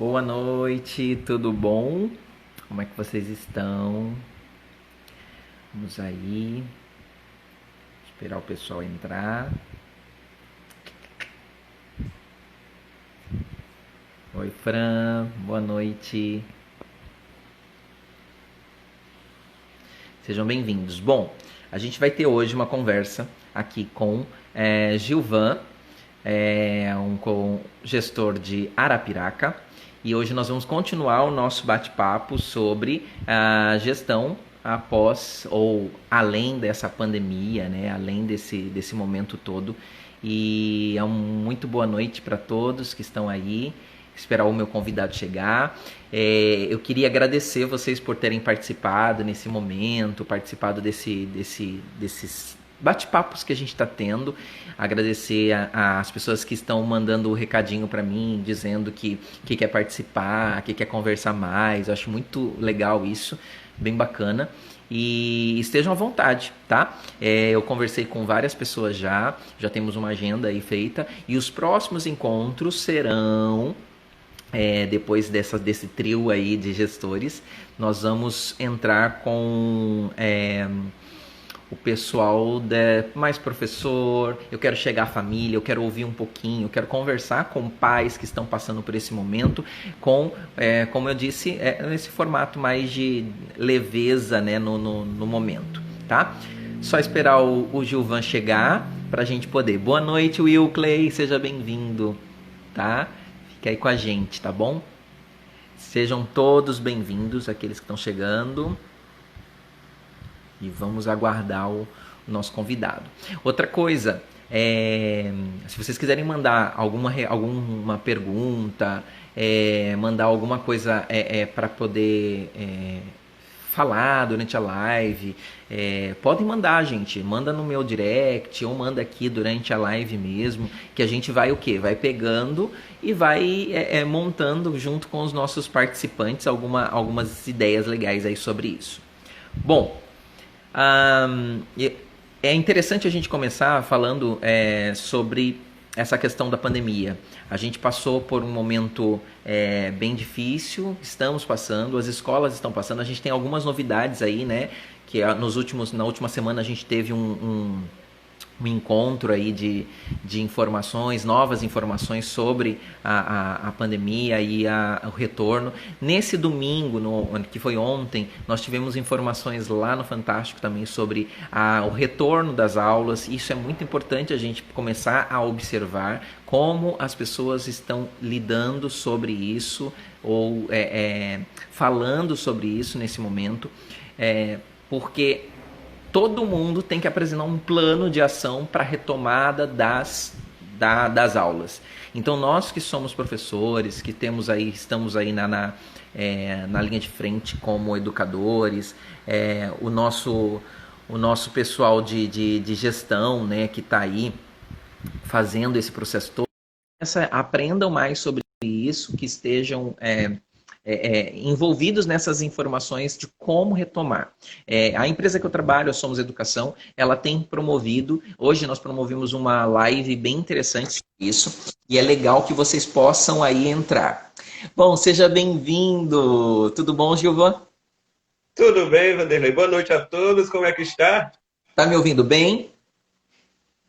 Boa noite, tudo bom? Como é que vocês estão? Vamos aí, esperar o pessoal entrar. Oi, Fran, boa noite. Sejam bem-vindos. Bom, a gente vai ter hoje uma conversa aqui com Gilvan, gestor de Arapiraca, e hoje nós vamos continuar o nosso bate-papo sobre a gestão após ou além dessa pandemia, né? Além desse momento todo. E é uma muito boa noite para todos que estão aí. Esperar o meu convidado chegar. Eu queria agradecer vocês por terem participado nesse momento, participado desses bate-papos que a gente está tendo. Agradecer as pessoas que estão mandando o recadinho para mim, dizendo que quer participar, que quer conversar mais. Eu acho muito legal isso, bem bacana. E estejam à vontade, tá? Eu conversei com várias pessoas já temos uma agenda aí feita. E os próximos encontros serão depois desse trio aí de gestores, nós vamos entrar com o pessoal mais professor, eu quero chegar à família, eu quero ouvir um pouquinho, eu quero conversar com pais que estão passando por esse momento, como eu disse, nesse formato mais de leveza, né, no momento, tá? Só esperar o Gilvan chegar para a gente poder. Boa noite, Will Clay, seja bem-vindo, tá? Fica aí com a gente, tá bom? Sejam todos bem-vindos, aqueles que estão chegando. E vamos aguardar o nosso convidado. Outra coisa, se vocês quiserem mandar alguma pergunta, mandar alguma coisa para poder falar durante a live, podem mandar, gente. Manda no meu direct ou manda aqui durante a live mesmo, que a gente vai o quê? Vai pegando e vai montando junto com os nossos participantes algumas ideias legais aí sobre isso. Bom, é interessante a gente começar falando sobre essa questão da pandemia. A gente passou por um momento bem difícil, estamos passando, as escolas estão passando, a gente tem algumas novidades aí, né? Que na última semana a gente teve um encontro aí de informações, novas informações sobre a pandemia e o retorno. Nesse domingo, que foi ontem, nós tivemos informações lá no Fantástico também sobre o retorno das aulas. Isso é muito importante a gente começar a observar como as pessoas estão lidando sobre isso ou falando sobre isso nesse momento, porque todo mundo tem que apresentar um plano de ação para a retomada das aulas. Então, nós que somos professores, que estamos aí na linha de frente como educadores, o nosso pessoal de gestão, né, que está aí fazendo esse processo todo, aprendam mais sobre isso, que estejam envolvidos nessas informações de como retomar. A empresa que eu trabalho, a Somos Educação, ela tem promovido, hoje nós promovemos uma live bem interessante sobre isso, e é legal que vocês possam aí entrar. Bom, seja bem-vindo. Tudo bom, Gilvan? Tudo bem, Vanderlei? Boa noite a todos. Como é que está? Tá me ouvindo bem?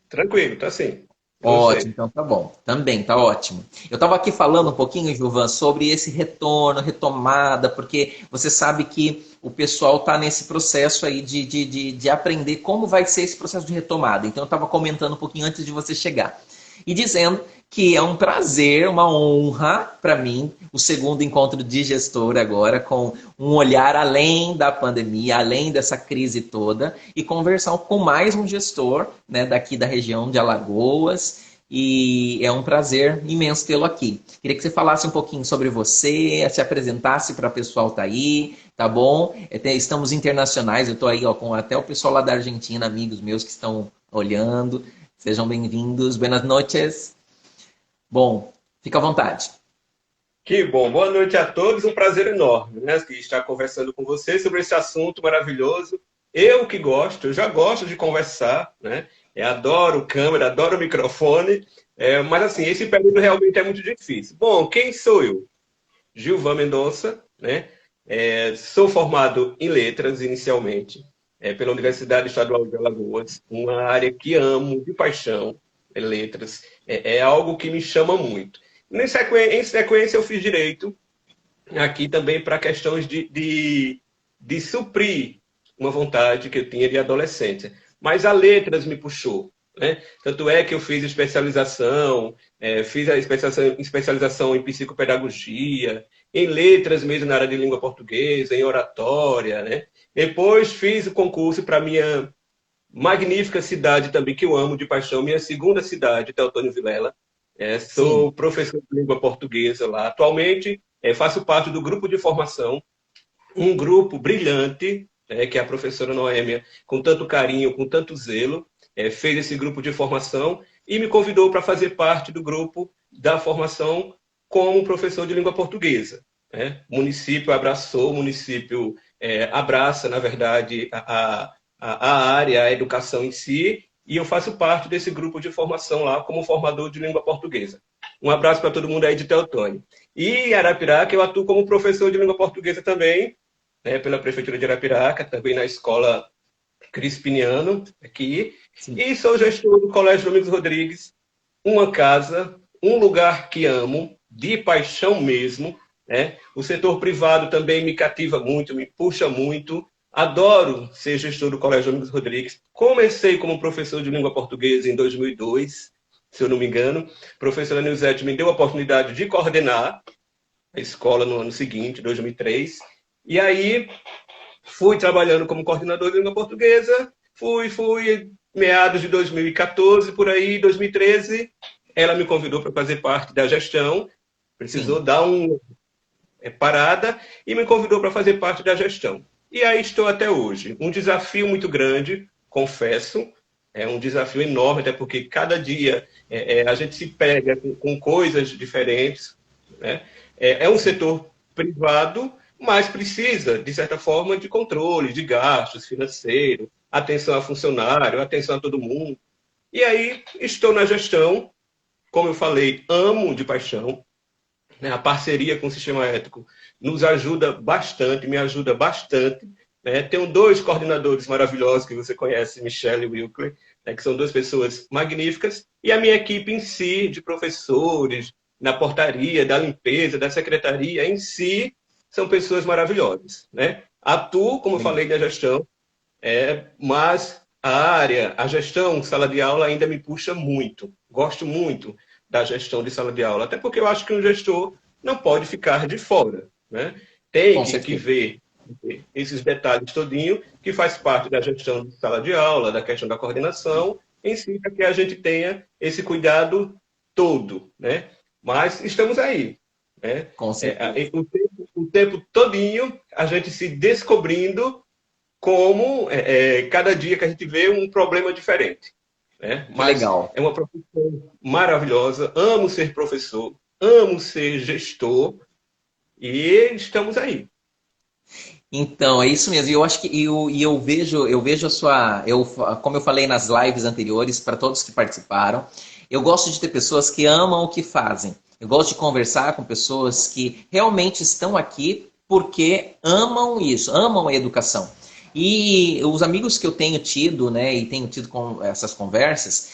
Tranquilo, tá sim. E Ótimo, você? então tá bom. Também tá ótimo. Eu estava aqui falando um pouquinho, Gilvan, sobre esse retorno, retomada, porque você sabe que o pessoal está nesse processo aí de aprender como vai ser esse processo de retomada. Então eu estava comentando um pouquinho antes de você chegar. E dizendo que é um prazer, uma honra para mim, o segundo encontro de gestor agora, com um olhar além da pandemia, além dessa crise toda, e conversar com mais um gestor, né, daqui da região de Alagoas. E é um prazer imenso tê-lo aqui. Queria que você falasse um pouquinho sobre você, se apresentasse para o pessoal que tá aí, tá bom? Estamos internacionais, eu estou aí com até o pessoal lá da Argentina, amigos meus que estão olhando. Sejam bem-vindos. Buenas noches. Bom, fica à vontade. Que bom. Boa noite a todos. Um prazer enorme, né, estar conversando com você sobre esse assunto maravilhoso. Eu que gosto, eu já gosto de conversar, né? Eu adoro câmera, adoro microfone, mas assim, esse período realmente é muito difícil. Bom, quem sou eu? Gilvan Mendonça, né? Sou formado em letras inicialmente, pela Universidade Estadual de Alagoas, uma área que amo de paixão, letras, é algo que me chama muito. Em sequência, eu fiz direito, aqui também para questões de suprir uma vontade que eu tinha de adolescência. Mas a letras me puxou, né? Tanto é que eu fiz especialização, fiz a especialização em psicopedagogia, em letras mesmo na área de língua portuguesa, em oratória, né? Depois fiz o concurso para minha magnífica cidade também, que eu amo de paixão, minha segunda cidade, Teotônio Vilela. Sou Sim. professor de língua portuguesa lá. Atualmente, faço parte do grupo de formação, um grupo brilhante, que é a professora Noêmia, com tanto carinho, com tanto zelo, fez esse grupo de formação e me convidou para fazer parte do grupo da formação como professor de língua portuguesa. Né? O município abraçou, o município abraça, na verdade, a área, a educação em si, e eu faço parte desse grupo de formação lá como formador de língua portuguesa. Um abraço para todo mundo aí de Teotônio. E em Arapiraca, eu atuo como professor de língua portuguesa também, pela Prefeitura de Arapiraca, também na Escola Crispiniano, aqui. Sim. E sou gestor do Colégio Domingos Rodrigues, uma casa, um lugar que amo, de paixão mesmo. O setor privado também me cativa muito, me puxa muito. Adoro ser gestor do Colégio Domingos Rodrigues. Comecei como professor de língua portuguesa em 2002, se eu não me engano. A professora Nilzete me deu a oportunidade de coordenar a escola no ano seguinte, 2003. E aí fui trabalhando como coordenador de língua portuguesa. Fui meados de 2014, por aí, 2013, ela me convidou para fazer parte da gestão. Precisou dar uma parada e me convidou para fazer parte da gestão. E aí estou até hoje. Um desafio muito grande, confesso. É um desafio enorme, até porque cada dia a gente se pega com coisas diferentes. Né? É um setor privado, mas precisa, de certa forma, de controle, de gastos financeiros, atenção a funcionário, atenção a todo mundo. E aí estou na gestão, como eu falei, amo de paixão. A parceria com o Sistema Ético nos ajuda bastante, me ajuda bastante. Tenho 2 coordenadores maravilhosos que você conhece, Michelle e Wilker, que são 2 pessoas magníficas, e a minha equipe em si, de professores, na portaria, da limpeza, da secretaria, em si, são pessoas maravilhosas. Atuo, como eu falei, da gestão, mas a área, a gestão, sala de aula, ainda me puxa muito. Gosto muito da gestão de sala de aula, até porque eu acho que um gestor não pode ficar de fora. Tem que ver esses detalhes todinho, que faz parte da gestão de sala de aula, da questão da coordenação, em si, para que a gente tenha esse cuidado todo. Mas estamos aí. Com certeza. O tempo todinho, a gente se descobrindo como cada dia que a gente vê um problema diferente. Mas legal. é uma profissão maravilhosa, amo ser professor, amo ser gestor e estamos aí. Então, é isso mesmo. E eu acho que eu vejo a sua, como eu falei nas lives anteriores, para todos que participaram, eu gosto de ter pessoas que amam o que fazem. Eu gosto de conversar com pessoas que realmente estão aqui porque amam isso, amam a educação. E os amigos que eu tenho tido, e tenho tido com essas conversas,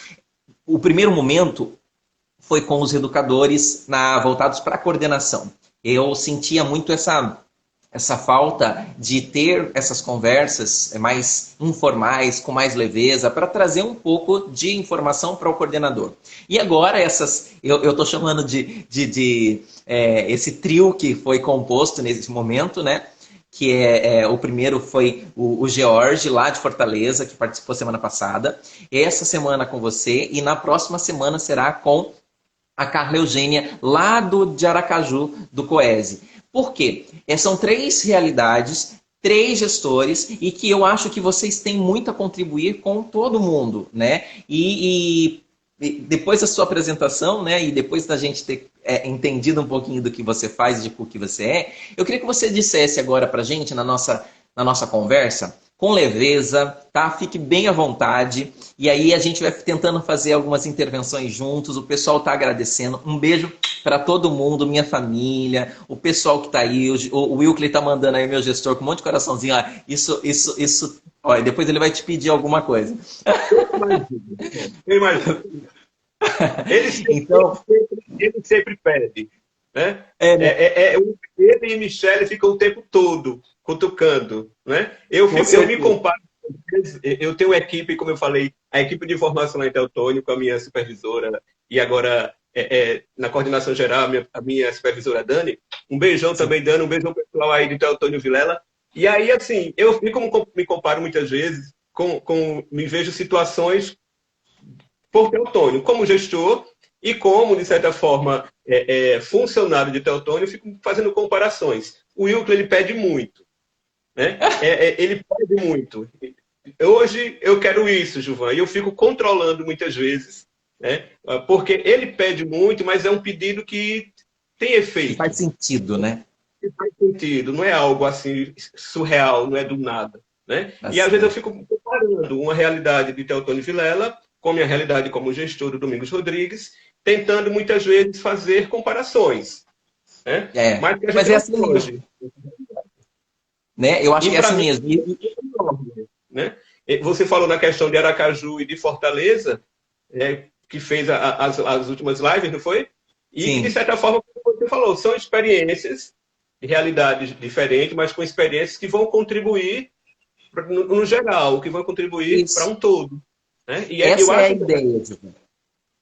o primeiro momento foi com os educadores voltados para a coordenação. Eu sentia muito essa falta de ter essas conversas mais informais, com mais leveza, para trazer um pouco de informação para o coordenador. E agora eu estou chamando de esse trio que foi composto nesse momento, que o primeiro foi o George, lá de Fortaleza, que participou semana passada. Essa semana com você, e na próxima semana será com a Carla Eugênia, lá de Aracaju, do Coese. Por quê? São 3 realidades, 3 gestores, e que eu acho que vocês têm muito a contribuir com todo mundo, E depois da sua apresentação, e depois da gente ter entendido um pouquinho do que você faz e do que você é, eu queria que você dissesse agora pra gente, na nossa conversa, com leveza, tá? Fique bem à vontade. E aí a gente vai tentando fazer algumas intervenções juntos. O pessoal tá agradecendo. Um beijo para todo mundo, minha família, o pessoal que tá aí, o Wilkley tá mandando aí, meu gestor, com um monte de coraçãozinho. Ah, isso. Olha, depois ele vai te pedir alguma coisa. Eu imagino. Eu imagino. Então, Ele sempre pede. Né? né, Ele e Michele ficam o tempo todo cutucando. Né? com Eu me certeza. comparo. Eu tenho uma equipe, como eu falei, a equipe de formação lá em Teotônio, com a minha supervisora, e agora na coordenação geral, a minha supervisora Dani. Um beijão Sim. também, Dani, um beijão pessoal aí de Teotônio Vilela. E aí, assim, eu me comparo muitas vezes, me vejo situações por Teotônio, como gestor e como, de certa forma, funcionário de Teotônio, eu fico fazendo comparações. O Wilton, ele pede muito. Né? Ele pede muito. Hoje eu quero isso, Gilvan, e eu fico controlando muitas vezes, né? Porque ele pede muito, mas é um pedido que tem Que faz efeito, sentido, né? que faz sentido, não é algo assim surreal, não é do nada. Né? Tá E às vezes eu certo. fico comparando uma realidade de Teotônio Vilela com a minha realidade como gestor do Domingos Rodrigues, tentando muitas vezes fazer comparações. Né? Mas que a Mas gente é não assim mesmo, pode. né? Eu acho E que é para assim mim, mesmo. né? Você falou na questão de Aracaju e de Fortaleza, que fez as últimas lives, não foi? E que, de Sim, certa forma, como você falou, são experiências, realidades diferentes, mas com experiências que vão contribuir, no geral, que vão contribuir para isso. um todo. Né? E eu Essa é a acho ideia, Gilberto.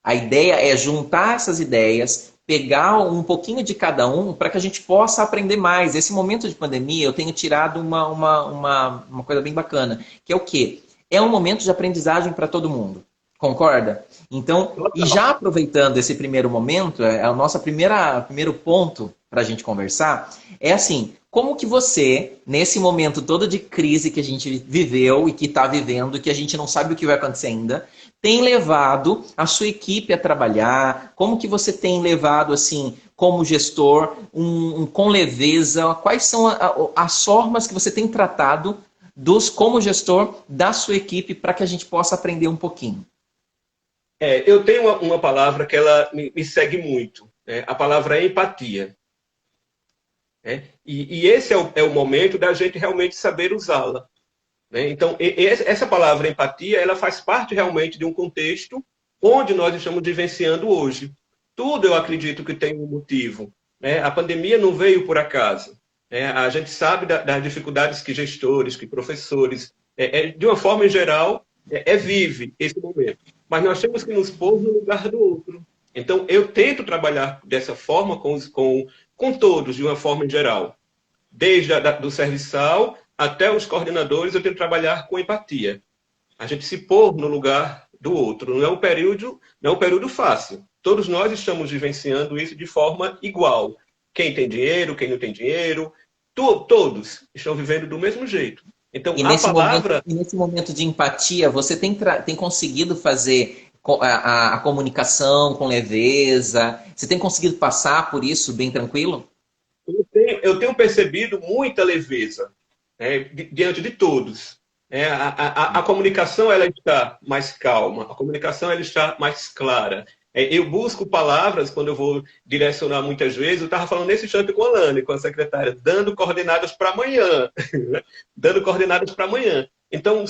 A ideia é juntar essas ideias, pegar um pouquinho de cada um para que a gente possa aprender mais. Esse momento de pandemia, eu tenho tirado uma coisa bem bacana, que é o quê? É um momento de aprendizagem para todo mundo. Concorda? Então, e já aproveitando esse primeiro momento, é o nosso primeiro ponto para a gente conversar, é assim, como que você, nesse momento todo de crise que a gente viveu e que está vivendo, que a gente não sabe o que vai acontecer ainda, tem levado a sua equipe a trabalhar? Como que você tem levado, assim, como gestor, com leveza? Quais são as formas que você tem tratado como gestor da sua equipe para que a gente possa aprender um pouquinho? eu tenho uma palavra que ela me segue muito. Né? A palavra é empatia. Né? E esse é o momento da gente realmente saber usá-la. Né? Então, essa palavra empatia, ela faz parte realmente de um contexto onde nós estamos vivenciando hoje. Tudo eu acredito que tem um motivo. Né? A pandemia não veio por acaso. Né? A gente sabe das dificuldades que gestores, que professores, de uma forma em geral, vive esse momento. Mas nós temos que nos pôr no lugar do outro. Então, eu tento trabalhar dessa forma com todos, de uma forma em geral. Desde do serviçal até os coordenadores, eu tento trabalhar com empatia. A gente se pôr no lugar do outro. Não é um período fácil. Todos nós estamos vivenciando isso de forma igual. Quem tem dinheiro, quem não tem dinheiro, todos estão vivendo do mesmo jeito. Então, E a palavra nesse momento de empatia, você tem conseguido fazer a comunicação com leveza? Você tem conseguido passar por isso bem tranquilo? eu tenho percebido muita leveza, né, diante de todos. A comunicação ela está mais calma, a comunicação ela está mais clara. Eu busco palavras quando eu vou direcionar muitas vezes. Eu estava falando nesse instante com a Lani, com a secretária, dando coordenadas para amanhã. Dando coordenadas para amanhã. Então,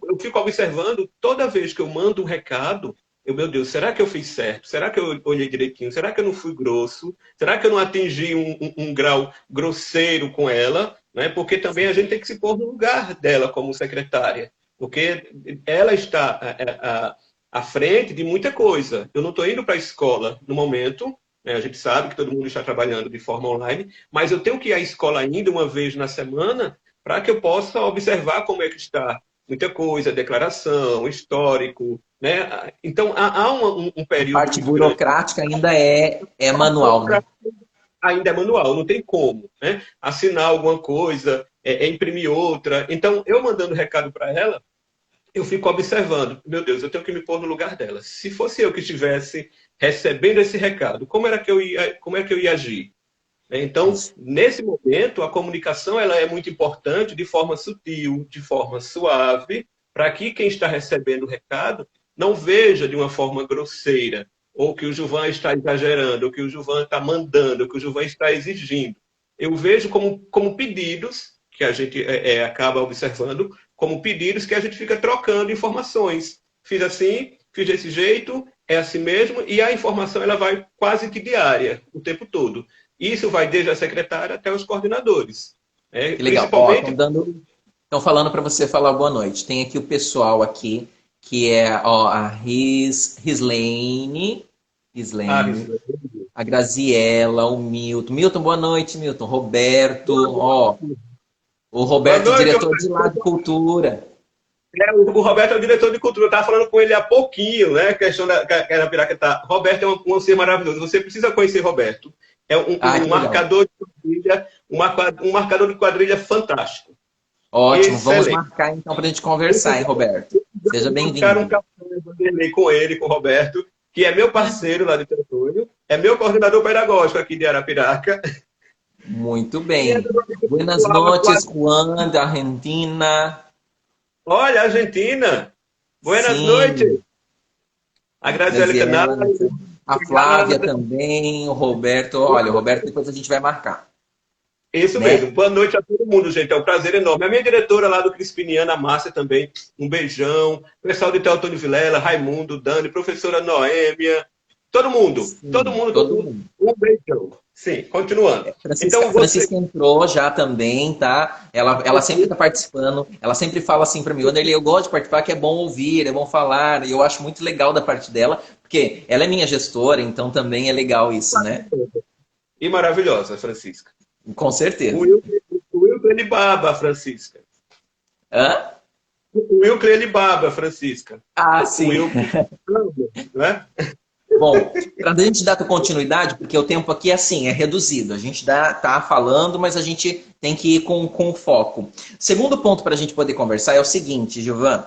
eu fico observando toda vez que eu mando um recado, meu Deus, será que eu fiz certo? Será que eu olhei direitinho? Será que eu não fui grosso? Será que eu não atingi um grau grosseiro com ela? Né? Porque também a gente tem que se pôr no lugar dela como secretária. Porque ela está à frente de muita coisa. Eu não estou indo para a escola no momento, né? A gente sabe que todo mundo está trabalhando de forma online, mas eu tenho que ir à escola ainda uma vez na semana para que eu possa observar como é que está muita coisa, declaração, histórico, né? Então há um A período parte muito grande. burocrática ainda é manual, né? Ainda é manual, não tem como, né? Assinar alguma coisa, imprimir outra. Então, eu mandando recado para ela, eu fico observando, meu Deus, eu tenho que me pôr no lugar dela. Se fosse eu que estivesse recebendo esse recado, como é que eu ia agir? Então, Isso. nesse momento, a comunicação ela é muito importante de forma sutil, de forma suave, para que quem está recebendo o recado não veja de uma forma grosseira ou que o Gilvan está exagerando, ou que o Gilvan está mandando, ou que o Gilvan está exigindo. Eu vejo como pedidos que a gente acaba observando, como pedidos que a gente fica trocando informações. Fiz assim, fiz desse jeito, é assim mesmo, e a informação ela vai quase que diária, o tempo todo. Isso vai desde a secretária até os coordenadores. Que legal. Ó, Principalmente... estão falando para você falar boa noite. Tem aqui o pessoal aqui, que é a Rislane, a Graziella, o Milton. Milton, boa noite, Milton. Roberto, o Roberto, diretor de lá de cultura. O Roberto é o diretor de cultura. Eu estava falando com ele há pouquinho, né? A questão da Arapiraca tá. Roberto é um ser maravilhoso. Você precisa conhecer Roberto. É um marcador de quadrilha, um marcador de quadrilha fantástico. Ótimo, excelente. Vamos marcar então para a gente conversar, hein, Roberto? Seja bem-vindo. Eu um café com ele, com o Roberto, que é meu parceiro lá de Teotônio, é meu coordenador pedagógico aqui de Arapiraca. Muito bem. Buenas noches, Juan, da Argentina. Olha, Argentina. Buenas noites. A Graziella Canal. A Flávia também, o Roberto. Olha, o Roberto depois a gente vai marcar. Isso mesmo. Boa noite a todo mundo, gente. É um prazer enorme. A minha diretora lá do Crispiniana, a Márcia também. Um beijão. Pessoal de Teotônio Vilela, Raimundo, Dani, professora Noêmia. Todo mundo. Sim, todo mundo. Um beijão. Sim, continuando. Francisca entrou já também, tá? Ela sempre está participando. Ela sempre fala assim para mim, Wanderlei, eu gosto de participar, que é bom ouvir, é bom falar. E eu acho muito legal da parte dela, porque ela é minha gestora, então também é legal isso, né? E maravilhosa, Francisca. Com certeza. O Wilker ele baba, Francisca. Hã? O Wilker ele baba, Francisca. Ah, sim. Né? Bom, para a gente dar continuidade, porque o tempo aqui é assim, é reduzido. A gente tá falando, mas a gente tem que ir com foco. Segundo ponto para a gente poder conversar é o seguinte, Gilvan.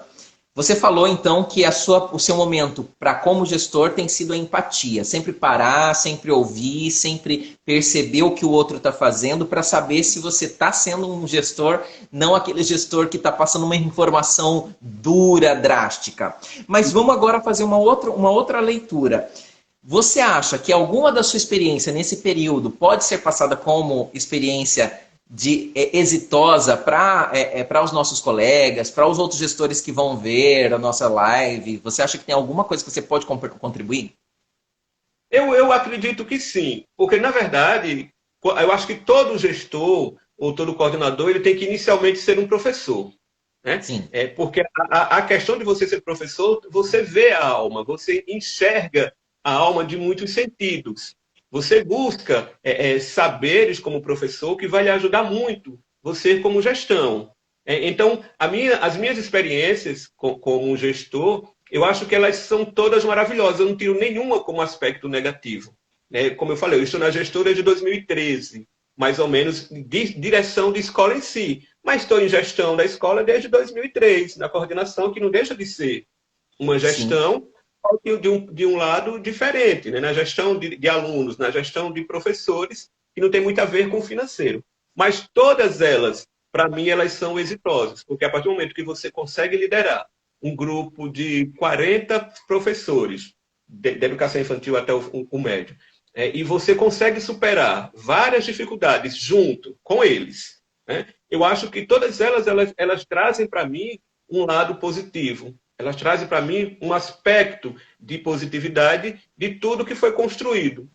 Você falou, então, que o seu momento para como gestor tem sido a empatia. Sempre parar, sempre ouvir, sempre perceber o que o outro está fazendo para saber se você está sendo um gestor, não aquele gestor que está passando uma informação dura, drástica. Mas vamos agora fazer uma outra leitura. Você acha que alguma da sua experiência nesse período pode ser passada como experiência exitosa para os nossos colegas, para os outros gestores que vão ver a nossa live? Você acha que tem alguma coisa que você pode contribuir? Eu acredito que sim, porque na verdade, eu acho que todo gestor ou todo coordenador ele tem que inicialmente ser um professor. Né? Sim. Porque a questão de você ser professor, você vê a alma, você enxerga a alma de muitos sentidos. Você busca saberes como professor que vai lhe ajudar muito, você como gestão. Então, as minhas experiências como gestor, eu acho que elas são todas maravilhosas. Eu não tiro nenhuma como aspecto negativo. Como eu falei, eu estou na gestora desde 2013, mais ou menos, de direção de escola em si. Mas estou em gestão da escola desde 2003, na coordenação, que não deixa de ser uma gestão... Sim. De um lado diferente, né? Na gestão de alunos, na gestão de professores, que não tem muito a ver com o financeiro. Mas todas elas, para mim, elas são exitosas, porque a partir do momento que você consegue liderar um grupo de 40 professores, de educação infantil até o médio, e você consegue superar várias dificuldades junto com eles, né? Eu acho que todas elas trazem para mim um lado positivo. Elas trazem para mim um aspecto de positividade de tudo que foi construído.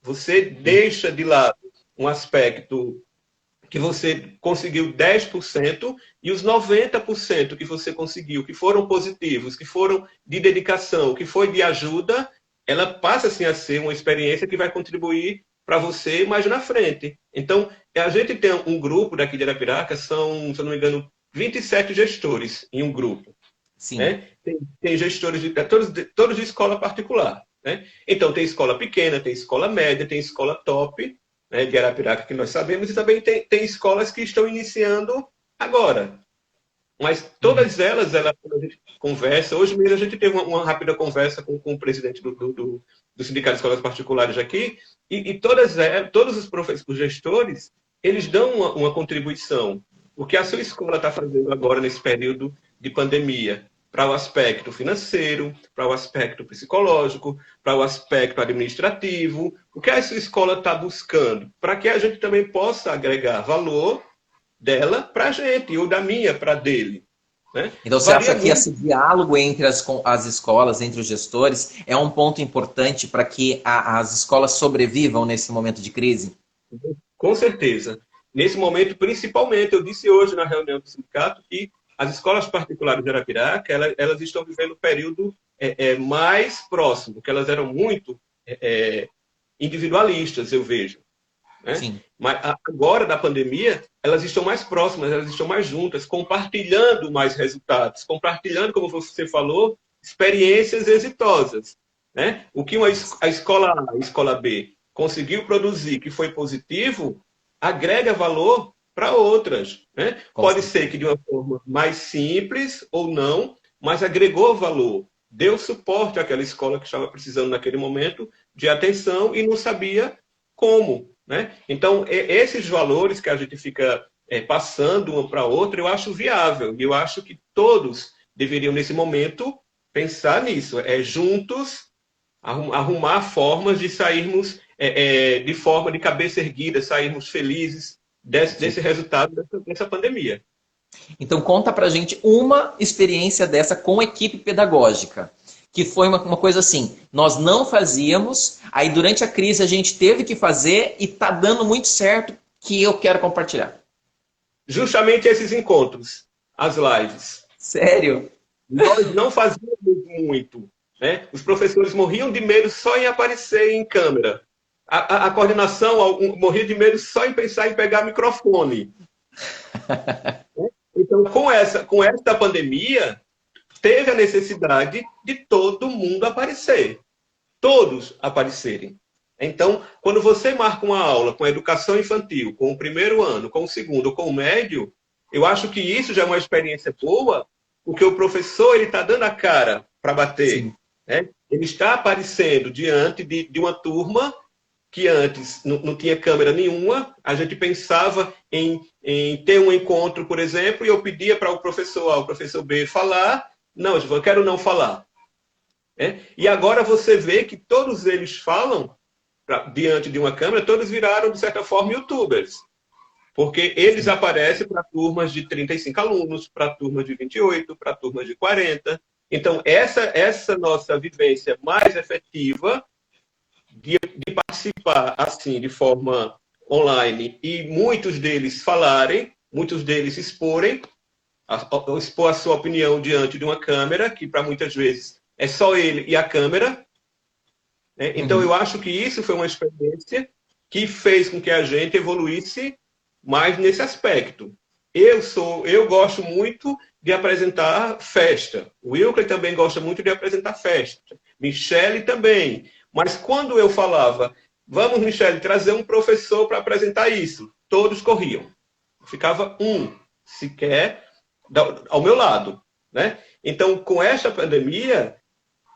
Você deixa de lado um aspecto que você conseguiu 10% e os 90% que você conseguiu, que foram positivos, que foram de dedicação, que foi de ajuda, ela passa assim, a ser uma experiência que vai contribuir para você mais na frente. Então, a gente tem um grupo daqui de Arapiraca, são, se eu não me engano, 27 gestores em um grupo. Sim. Né? Tem gestores todos de escola particular. Né? Então, tem escola pequena, tem escola média, tem escola top, né, de Arapiraca, que nós sabemos, e também tem escolas que estão iniciando agora. Mas todas elas, quando a gente conversa, hoje mesmo a gente teve uma rápida conversa com o presidente do Sindicato de Escolas Particulares aqui, e todos os gestores, eles dão uma contribuição. O que a sua escola está fazendo agora nesse período de pandemia, para o aspecto financeiro, para o aspecto psicológico, para o aspecto administrativo. O que a sua escola está buscando? Para que a gente também possa agregar valor dela para a gente, ou da minha para dele. Né? Então, você acha que esse diálogo entre as escolas, entre os gestores, é um ponto importante para que as escolas sobrevivam nesse momento de crise? Com certeza. Nesse momento, principalmente, eu disse hoje na reunião do sindicato que as escolas particulares de Arapiraca, elas estão vivendo um período mais próximo, que elas eram muito individualistas, eu vejo. Né? Sim. Mas agora, da pandemia, elas estão mais próximas, elas estão mais juntas, compartilhando mais resultados, compartilhando, como você falou, experiências exitosas. Né? O que a escola A, a escola B conseguiu produzir, que foi positivo, agrega valor para outras. Né? Pode ser que de uma forma mais simples ou não, mas agregou valor. Deu suporte àquela escola que estava precisando naquele momento de atenção e não sabia como. Né? Então, esses valores que a gente fica passando uma para outra, eu acho viável. E eu acho que todos deveriam, nesse momento, pensar nisso. Juntos, arrumar formas de sairmos de forma de cabeça erguida, sairmos felizes desse resultado dessa pandemia. Então, conta pra gente uma experiência dessa com equipe pedagógica. Que foi uma coisa assim, nós não fazíamos, aí durante a crise a gente teve que fazer e tá dando muito certo, que eu quero compartilhar. Justamente esses encontros, as lives. Sério? Nós não fazíamos muito. Né? Os professores morriam de medo só em aparecer em câmera. A coordenação morria de medo só em pensar em pegar microfone. Então, com esta pandemia, teve a necessidade de todo mundo aparecer. Todos aparecerem. Então, quando você marca uma aula com a educação infantil, com o primeiro ano, com o segundo, com o médio, eu acho que isso já é uma experiência boa, porque o professor está dando a cara para bater. Né? Ele está aparecendo diante de uma turma que antes não tinha câmera nenhuma, a gente pensava em ter um encontro, por exemplo, e eu pedia para o professor A, o professor B falar. Não, eu quero não falar. E agora você vê que todos eles falam diante de uma câmera, todos viraram, de certa forma, youtubers. Porque eles aparecem para turmas de 35 alunos, para turmas de 28, para turmas de 40. Então, essa nossa vivência mais efetiva de participar assim, de forma online, e muitos deles falarem, muitos deles exporem, expor a sua opinião diante de uma câmera, que para muitas vezes é só ele e a câmera. Né? Então, eu acho que isso foi uma experiência que fez com que a gente evoluísse mais nesse aspecto. Eu gosto muito de apresentar festa. O Wilker também gosta muito de apresentar festa. Michele também. Mas quando eu falava, vamos, Michele, trazer um professor para apresentar isso, todos corriam. Ficava sequer ao meu lado. Né? Então, com esta pandemia,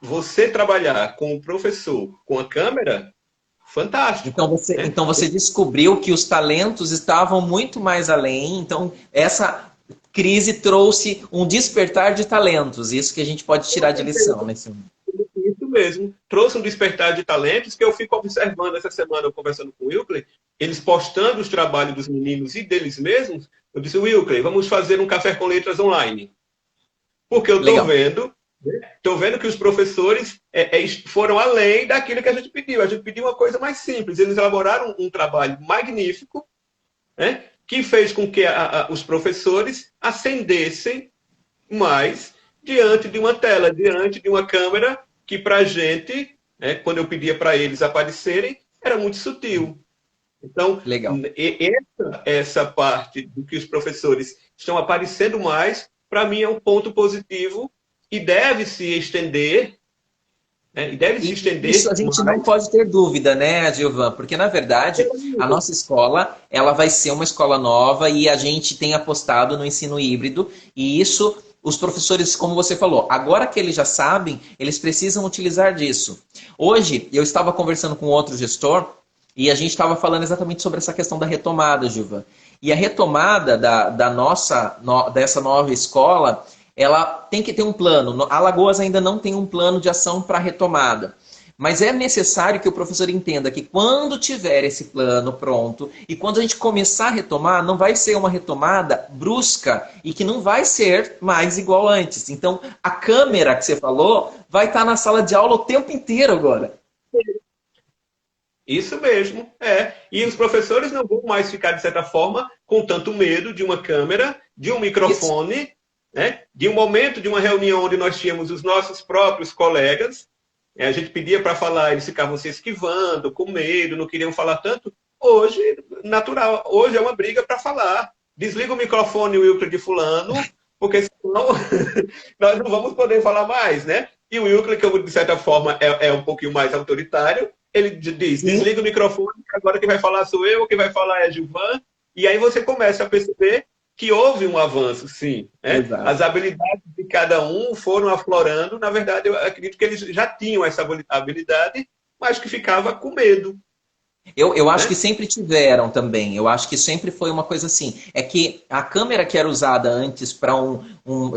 você trabalhar com o professor, com a câmera, fantástico. Então você descobriu que os talentos estavam muito mais além. Então, essa crise trouxe um despertar de talentos. Isso que a gente pode tirar de lição nesse momento. Isso mesmo. Trouxe um despertar de talentos que eu fico observando essa semana, conversando com o Wilkley, eles postando os trabalhos dos meninos e deles mesmos. Eu disse, Wilkley, vamos fazer um café com letras online. Porque eu estou vendo que os professores foram além daquilo que a gente pediu. A gente pediu uma coisa mais simples. Eles elaboraram um trabalho magnífico, né, que fez com que os professores ascendessem mais diante de uma tela, diante de uma câmera, que para a gente, né, quando eu pedia para eles aparecerem, era muito sutil. Então, essa parte do que os professores estão aparecendo mais, para mim é um ponto positivo e deve se estender. Né? Isso a gente não pode ter dúvida, né, Gilvan? Porque, na verdade, a nossa escola ela vai ser uma escola nova e a gente tem apostado no ensino híbrido. E isso, os professores, como você falou, agora que eles já sabem, eles precisam utilizar disso. Hoje, eu estava conversando com outro gestor e a gente estava falando exatamente sobre essa questão da retomada, Gilvan. E a retomada dessa nova escola, ela tem que ter um plano. Alagoas ainda não tem um plano de ação para retomada. Mas é necessário que o professor entenda que quando tiver esse plano pronto e quando a gente começar a retomar, não vai ser uma retomada brusca e que não vai ser mais igual antes. Então, a câmera que você falou vai estar na sala de aula o tempo inteiro agora. Isso mesmo, é. E os professores não vão mais ficar, de certa forma, com tanto medo de uma câmera, de um Isso. microfone, né? De um momento de uma reunião onde nós tínhamos os nossos próprios colegas. A gente pedia para falar, eles ficavam se esquivando, com medo, não queriam falar tanto. Hoje, natural, hoje é uma briga para falar. Desliga o microfone, Wilker de fulano, porque senão nós não vamos poder falar mais, né? E o Wilker, que de certa forma é um pouquinho mais autoritário, ele diz, desliga o microfone, que agora quem vai falar sou eu, quem vai falar é Gilvan. E aí você começa a perceber que houve um avanço, sim. Né? As habilidades de cada um foram aflorando. Na verdade, eu acredito que eles já tinham essa habilidade, mas que ficava com medo. Eu acho que sempre tiveram também. Eu acho que sempre foi uma coisa assim. É que a câmera que era usada antes para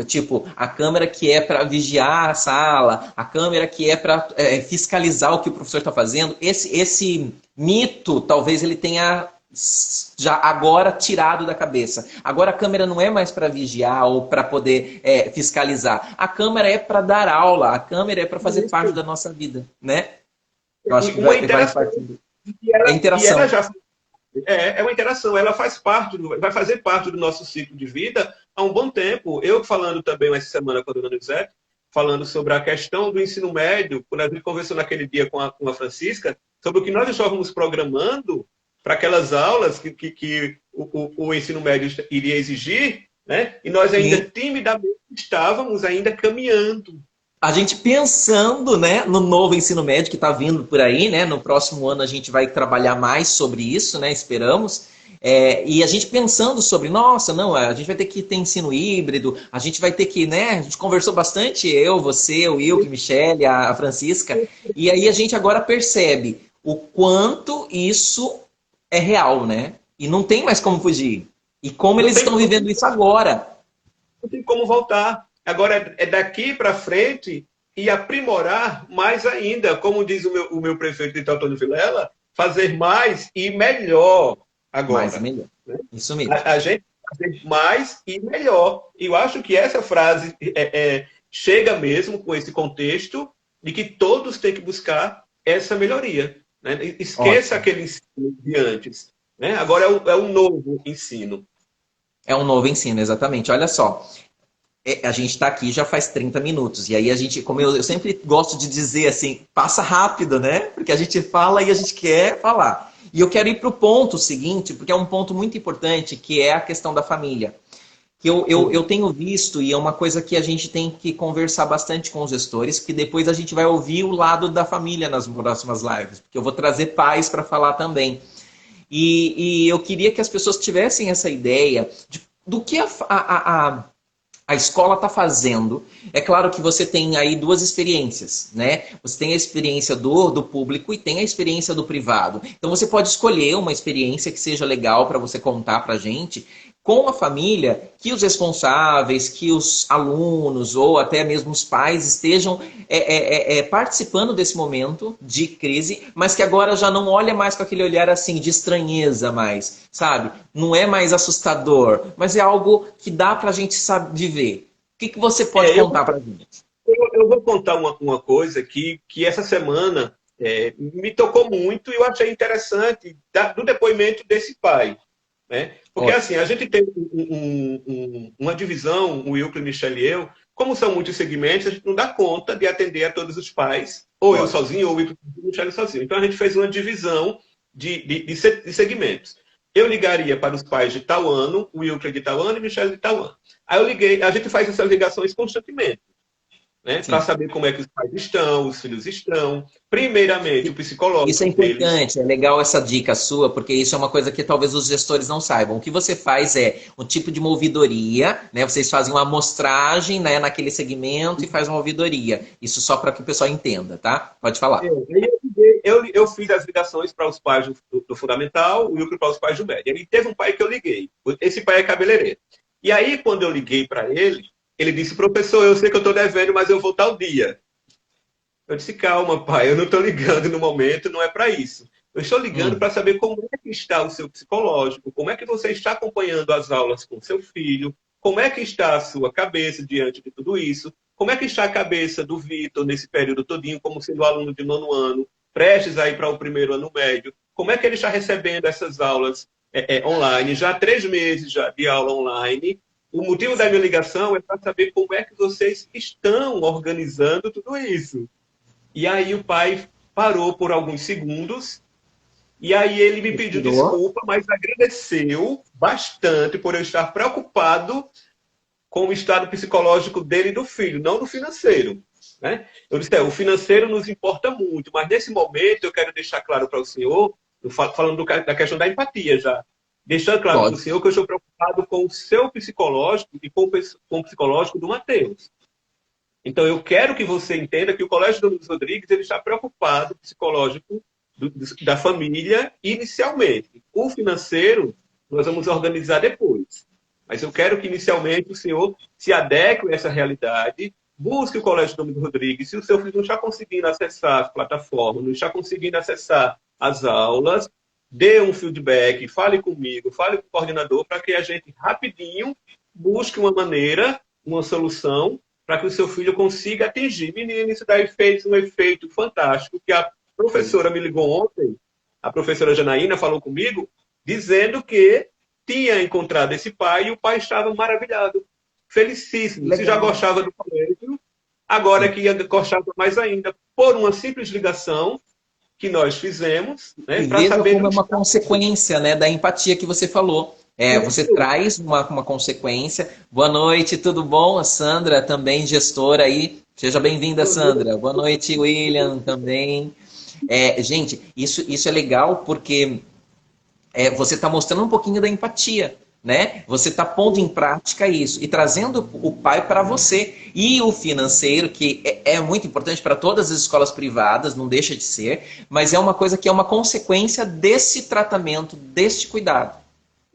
tipo, a câmera que é para vigiar a sala, a câmera que é para fiscalizar o que o professor está fazendo, esse mito talvez ele tenha já agora tirado da cabeça. Agora a câmera não é mais para vigiar ou para poder fiscalizar. A câmera é para dar aula, a câmera é para fazer parte da nossa vida, né? Eu acho que vai partir. É interação. É uma interação, ela faz parte, vai fazer parte do nosso ciclo de vida há um bom tempo. Eu falando também essa semana com a dona Nuzete, falando sobre a questão do ensino médio, quando a gente conversou naquele dia com a Francisca, sobre o que nós estávamos programando para aquelas aulas que o ensino médio iria exigir, né? E nós ainda timidamente estávamos ainda caminhando. A gente pensando, né, no novo ensino médio que está vindo por aí, né? No próximo ano a gente vai trabalhar mais sobre isso, né? Esperamos. E a gente pensando sobre, nossa, não, a gente vai ter que ter ensino híbrido, a gente vai ter que, né? A gente conversou bastante, eu, você, o Wilke, Michele, a Francisca, e aí a gente agora percebe o quanto isso é real, né? E não tem mais como fugir. E como eles estão vivendo isso agora. Não tem como voltar. Agora é daqui para frente e aprimorar mais ainda, como diz o meu prefeito de Antônio Vilela, fazer mais e melhor agora. Mais e melhor. Né? Isso mesmo. A gente fazer mais e melhor. E eu acho que essa frase chega mesmo com esse contexto de que todos têm que buscar essa melhoria. Né? Esqueça aquele ensino de antes. Né? Agora é um novo ensino. É um novo ensino, exatamente. Olha só. A gente está aqui já faz 30 minutos. E aí a gente, como eu sempre gosto de dizer assim, passa rápido, né? Porque a gente fala e a gente quer falar. E eu quero ir para o ponto seguinte, porque é um ponto muito importante, que é a questão da família. Que eu tenho visto, e é uma coisa que a gente tem que conversar bastante com os gestores, que depois a gente vai ouvir o lado da família nas próximas lives. Porque eu vou trazer pais para falar também. E eu queria que as pessoas tivessem essa ideia do que a escola está fazendo. É claro que você tem aí duas experiências, né? Você tem a experiência do público e tem a experiência do privado. Então você pode escolher uma experiência que seja legal para você contar para a gente com a família, que os responsáveis, que os alunos ou até mesmo os pais estejam participando desse momento de crise, mas que agora já não olha mais com aquele olhar assim de estranheza mais, sabe? Não é mais assustador, mas é algo que dá pra gente viver. O que você pode contar pra gente? Eu vou contar uma coisa que essa semana me tocou muito e eu achei interessante do depoimento desse pai. Né? Porque assim, a gente tem uma divisão, o Wilker, Michele e eu, como são muitos segmentos, a gente não dá conta de atender a todos os pais, ou eu sozinho, ou o Wilker e o Michele sozinho. Então a gente fez uma divisão de segmentos. Eu ligaria para os pais de tal ano, o Wilker de tal ano e o Michele de tal ano. Aí eu liguei, a gente faz essas ligações constantemente. Né? Para saber como é que os pais estão, os filhos estão. Primeiramente, o psicológico. Isso é importante, é legal essa dica sua, porque isso é uma coisa que talvez os gestores não saibam. O que você faz é um tipo de uma ouvidoria, né? Vocês fazem uma amostragem, né, naquele segmento e faz uma ouvidoria. Isso só para que o pessoal entenda, tá? Pode falar. Eu fiz as ligações para os pais do Fundamental, o Wilker para os pais do médio. Ele teve um pai que eu liguei. Esse pai é cabeleireiro. E aí, quando eu liguei para ele, Ele disse, professor, eu sei que eu estou devendo, mas eu vou tal dia. Eu disse, calma, pai, eu não estou ligando no momento, não é para isso. Eu estou ligando Hum, para saber como é que está o seu psicológico, como é que você está acompanhando as aulas com seu filho, como é que está a sua cabeça diante de tudo isso, como é que está a cabeça do Vitor nesse período todinho, como sendo aluno de nono ano, prestes a ir para o primeiro ano médio, como é que ele está recebendo essas aulas online, já há 3 meses já de aula online. O motivo da minha ligação é para saber como é que vocês estão organizando tudo isso. E aí o pai parou por alguns segundos, e aí ele me pediu respirou. desculpa, mas agradeceu bastante por eu estar preocupado com o estado psicológico dele e do filho, não do financeiro. Né? Eu disse, o financeiro nos importa muito, mas nesse momento eu quero deixar claro para o senhor, falando da questão da empatia já, deixando claro para o Pode. senhor que eu estou preocupado com o seu psicológico e com o psicológico do Matheus. Então, eu quero que você entenda que o Colégio Domingos Rodrigues ele está preocupado com o psicológico da família inicialmente. O financeiro, nós vamos organizar depois. Mas eu quero que, inicialmente, o senhor se adeque a essa realidade, busque o Colégio Domingos Rodrigues. Se o seu filho não está conseguindo acessar as plataformas, não está conseguindo acessar as aulas, dê um feedback, fale comigo, fale com o coordenador, para que a gente, rapidinho, busque uma maneira, uma solução para que o seu filho consiga atingir. Menino, isso daí fez um efeito fantástico, que a professora me ligou ontem, a professora Janaína falou comigo, dizendo que tinha encontrado esse pai e o pai estava maravilhado, felicíssimo. Se já Legal. gostava do colégio, agora que ia gostava mais ainda, por uma simples ligação que nós fizemos, né, E para veja saber como do é uma estado. consequência, né, da empatia que você falou. Você Isso. traz uma consequência. Boa noite, tudo bom? A Sandra, também gestora aí. Seja bem-vinda, Sandra. Boa noite, William, também. Gente, isso é legal porque você está mostrando um pouquinho da empatia, né? Você está pondo em prática isso e trazendo o pai para você. E o financeiro, que é muito importante para todas as escolas privadas, não deixa de ser, mas é uma coisa que é uma consequência desse tratamento, deste cuidado.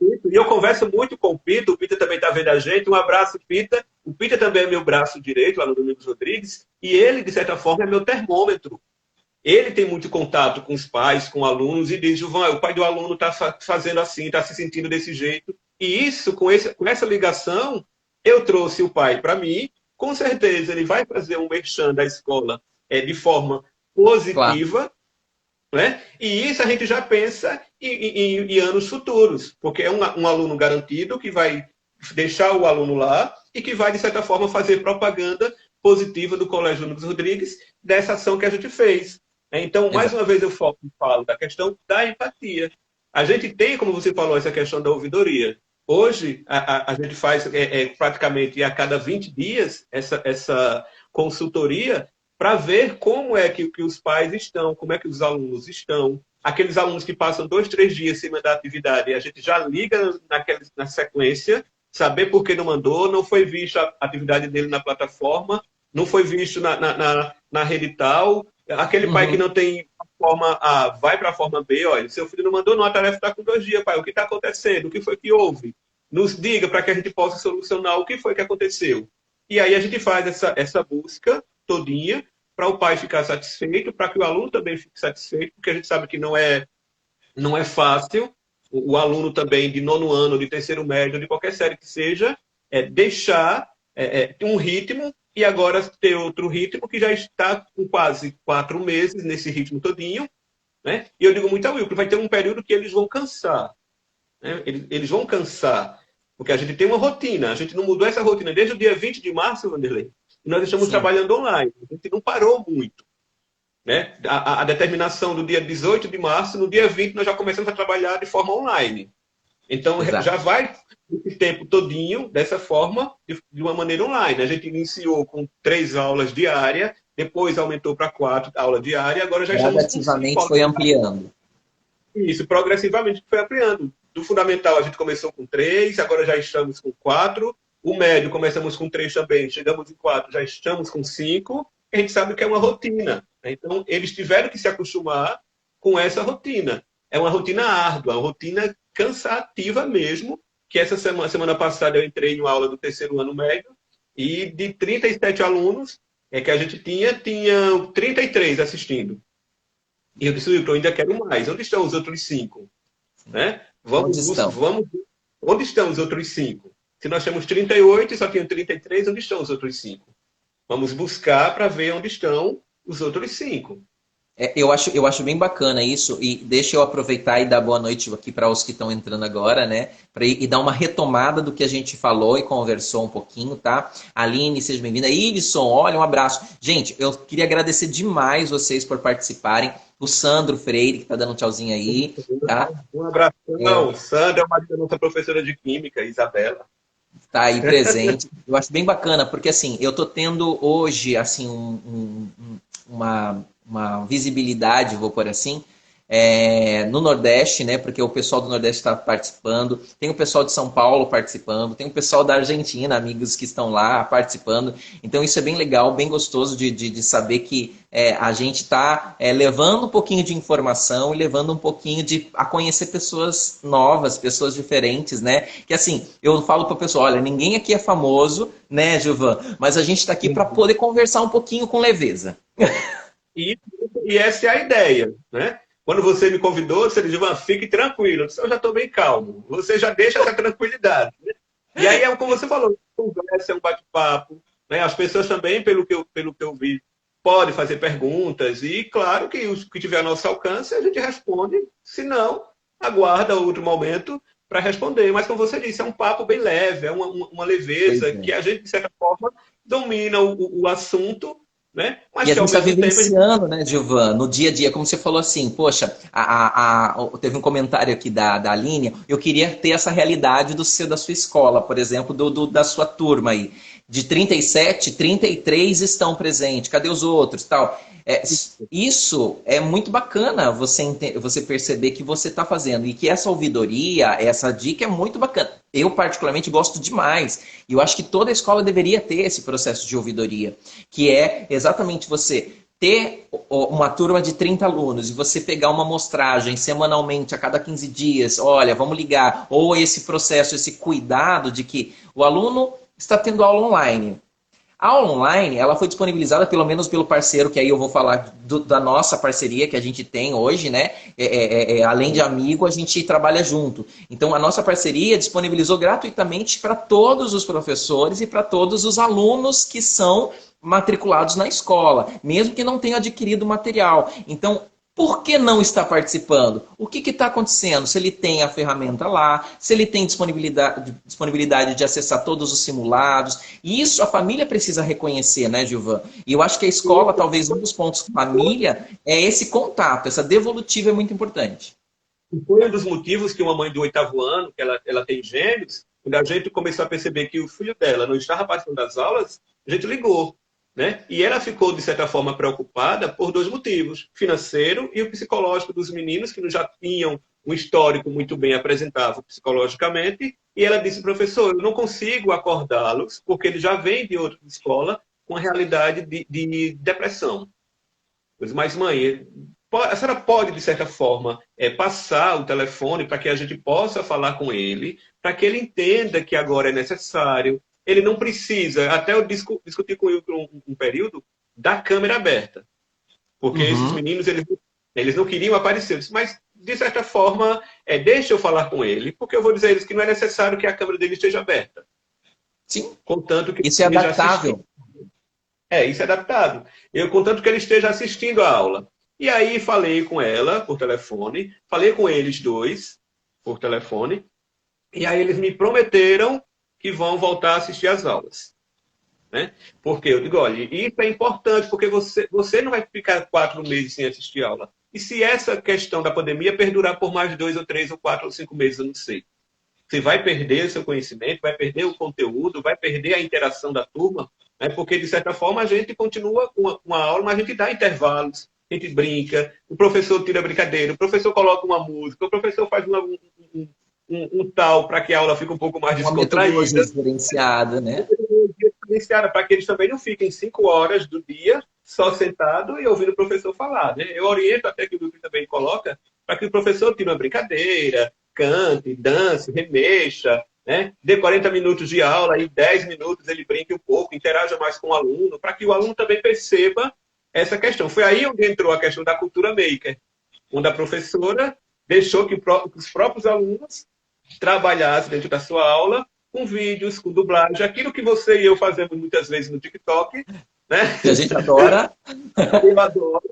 E eu converso muito com o Pita também está vendo a gente. Um abraço, Pita. O Pita também é meu braço direito lá no Domingos Rodrigues, e ele, de certa forma, é meu termômetro. Ele tem muito contato com os pais, com alunos, e diz, Gilvan, o pai do aluno está fazendo assim, está se sentindo desse jeito. E isso, com essa ligação, eu trouxe o pai para mim. Com certeza, ele vai fazer um merchan da escola de forma Claro, positiva, né? E isso a gente já pensa em anos futuros, porque é um aluno garantido que vai deixar o aluno lá e que vai, de certa forma, fazer propaganda positiva do Colégio Domingos Rodrigues dessa ação que a gente fez. Então, mais exato. uma vez, eu falo da questão da empatia. A gente tem, como você falou, essa questão da ouvidoria. Hoje, a gente faz praticamente a cada 20 dias essa consultoria para ver como é que os pais estão, como é que os alunos estão. Aqueles alunos que passam 2, 3 dias sem mandar atividade, a gente já liga na sequência, saber por que não mandou, não foi vista a atividade dele na plataforma, não foi visto na rede tal. Aquele pai que Uhum. não tem a forma A, vai para a forma B, olha, seu filho não mandou, não, a tarefa está com 2 dias, pai, o que está acontecendo? O que foi que houve? Nos diga para que a gente possa solucionar o que foi que aconteceu. E aí a gente faz essa busca todinha para o pai ficar satisfeito, para que o aluno também fique satisfeito, porque a gente sabe que não é fácil o aluno também de nono ano, de terceiro médio, de qualquer série que seja, deixar um ritmo e agora ter outro ritmo que já está com quase 4 meses nesse ritmo todinho. Né? E eu digo muito ao Will, que vai ter um período que eles vão cansar. Né? Eles vão cansar, porque a gente tem uma rotina. A gente não mudou essa rotina desde o dia 20 de março, Vanderlei. E nós estamos Sim, trabalhando online. A gente não parou muito. Né? A determinação do dia 18 de março, no dia 20 nós já começamos a trabalhar de forma online. Então, já exato. vai esse tempo todinho dessa forma, de uma maneira online. A gente iniciou com 3 aulas diárias, depois aumentou para 4 aulas diárias, agora já estamos com 5 Gradativamente aulas foi diárias. ampliando. Isso, progressivamente foi ampliando. Do fundamental a gente começou com 3, agora já estamos com 4. O médio começamos com 3 também, chegamos em 4, já estamos com 5. A gente sabe que é uma rotina. Né? Então, eles tiveram que se acostumar com essa rotina. É uma rotina árdua, uma rotina cansativa mesmo, que essa semana passada eu entrei em uma aula do terceiro ano médio, E de 37 alunos que a gente tinha 33 assistindo. E eu disse, Wilton, eu ainda quero mais. Onde estão os outros 5? Né? Onde estão? Onde estão os outros 5? Se nós temos 38 e só tinham 33, onde estão os outros 5? Vamos buscar para ver onde estão os outros 5. Eu acho bem bacana isso, e deixa eu aproveitar e dar boa noite aqui para os que estão entrando agora, né? E dar uma retomada do que a gente falou e conversou um pouquinho, tá? Aline, seja bem-vinda. Iveson, olha, um abraço. Gente, eu queria agradecer demais vocês por participarem. O Sandro Freire, que tá dando um tchauzinho aí, tá? Um abração. Sandra é uma da nossa professora de Química, Isabela. Tá aí presente. Eu acho bem bacana, porque assim, eu tô tendo hoje, assim, uma visibilidade, vou por assim, no Nordeste, né? Porque o pessoal do Nordeste está participando, tem o pessoal de São Paulo participando, tem o pessoal da Argentina, amigos que estão lá participando. Então isso é bem legal, bem gostoso de saber que a gente está levando um pouquinho de informação e levando um pouquinho a conhecer pessoas novas, pessoas diferentes, né? Que assim, eu falo para o pessoal, olha, ninguém aqui é famoso, né, Gilvan? Mas a gente está aqui para poder conversar um pouquinho com leveza. E essa é a ideia, né? Quando você me convidou, você disse, fique tranquilo. Eu disse, eu já estou bem calmo. Você já deixa essa tranquilidade. Né? E aí é como você falou, conversa, é um bate-papo. Né? As pessoas também, pelo que eu vi, podem fazer perguntas. E claro que o que tiver ao nosso alcance, a gente responde. Se não, aguarda outro momento para responder. Mas como você disse, é um papo bem leve, é uma leveza que a gente, de certa forma, domina o assunto. Né? Mas e a gente está vivenciando, né, Gilvan, no dia a dia, como você falou assim, poxa, teve um comentário aqui da Aline, eu queria ter essa realidade da sua escola, por exemplo, da sua turma aí. De 37, 33 estão presentes, cadê os outros? Tal. Isso é muito bacana você perceber que você está fazendo e que essa ouvidoria, essa dica é muito bacana. Eu, particularmente, gosto demais. E eu acho que toda escola deveria ter esse processo de ouvidoria, que é exatamente você ter uma turma de 30 alunos e você pegar uma amostragem semanalmente, a cada 15 dias, olha, vamos ligar, ou esse processo, esse cuidado de que o aluno está tendo aula online. A aula online, ela foi disponibilizada pelo menos pelo parceiro, que aí eu vou falar da nossa parceria que a gente tem hoje, né? Além de amigo, a gente trabalha junto. Então, a nossa parceria disponibilizou gratuitamente para todos os professores e para todos os alunos que são matriculados na escola, mesmo que não tenham adquirido material. Então, por que não está participando? O que está acontecendo? Se ele tem a ferramenta lá, se ele tem disponibilidade de acessar todos os simulados. E isso a família precisa reconhecer, né, Gilvan? E eu acho que a escola, talvez um dos pontos família, é esse contato, essa devolutiva é muito importante. Foi um dos motivos que uma mãe do 8º ano, que ela tem gêmeos, quando a gente começou a perceber que o filho dela não estava participando das aulas, a gente ligou. Né? E ela ficou, de certa forma, preocupada por 2 motivos: financeiro e o psicológico dos meninos, que já tinham um histórico muito bem apresentável psicologicamente. E ela disse, professor, eu não consigo acordá-los, porque eles já vêm de outra escola com a realidade de depressão. Mas, mãe, a senhora pode, de certa forma, passar o telefone para que a gente possa falar com ele, para que ele entenda que agora é necessário. Ele não precisa, até eu discuti com ele por um período, da câmera aberta. Porque esses meninos, eles não queriam aparecer. Eu disse, mas, de certa forma, deixa eu falar com ele, porque eu vou dizer a eles que não é necessário que a câmera dele esteja aberta. Sim. Contanto que isso é adaptável. Isso é adaptado. Contanto que ele esteja assistindo a aula. E aí falei com ela por telefone, falei com eles 2 por telefone, e aí eles me prometeram que vão voltar a assistir às aulas. Né? Porque eu digo, olha, isso é importante, porque você não vai ficar 4 meses sem assistir aula. E se essa questão da pandemia perdurar por mais 2 ou 3 ou 4 ou 5 meses, eu não sei. Você vai perder o seu conhecimento, vai perder o conteúdo, vai perder a interação da turma, né? Porque, de certa forma, a gente continua com uma aula, mas a gente dá intervalos, a gente brinca, o professor tira a brincadeira, o professor coloca uma música, o professor faz um tal para que a aula fique um pouco mais descontraída. Uma metodologia diferenciada, né? Diferenciada, para que eles também não fiquem 5 horas do dia só sentado e ouvindo o professor falar. Né? Eu oriento até que o Wilton também coloca para que o professor tire uma brincadeira, cante, dance, remexa, né? Dê 40 minutos de aula e 10 minutos ele brinque um pouco, interaja mais com o aluno, para que o aluno também perceba essa questão. Foi aí onde entrou a questão da cultura maker, onde a professora deixou que os próprios alunos trabalhassem dentro da sua aula com vídeos, com dublagem, aquilo que você e eu fazemos muitas vezes no TikTok, né? Que a gente adora. Eu adoro.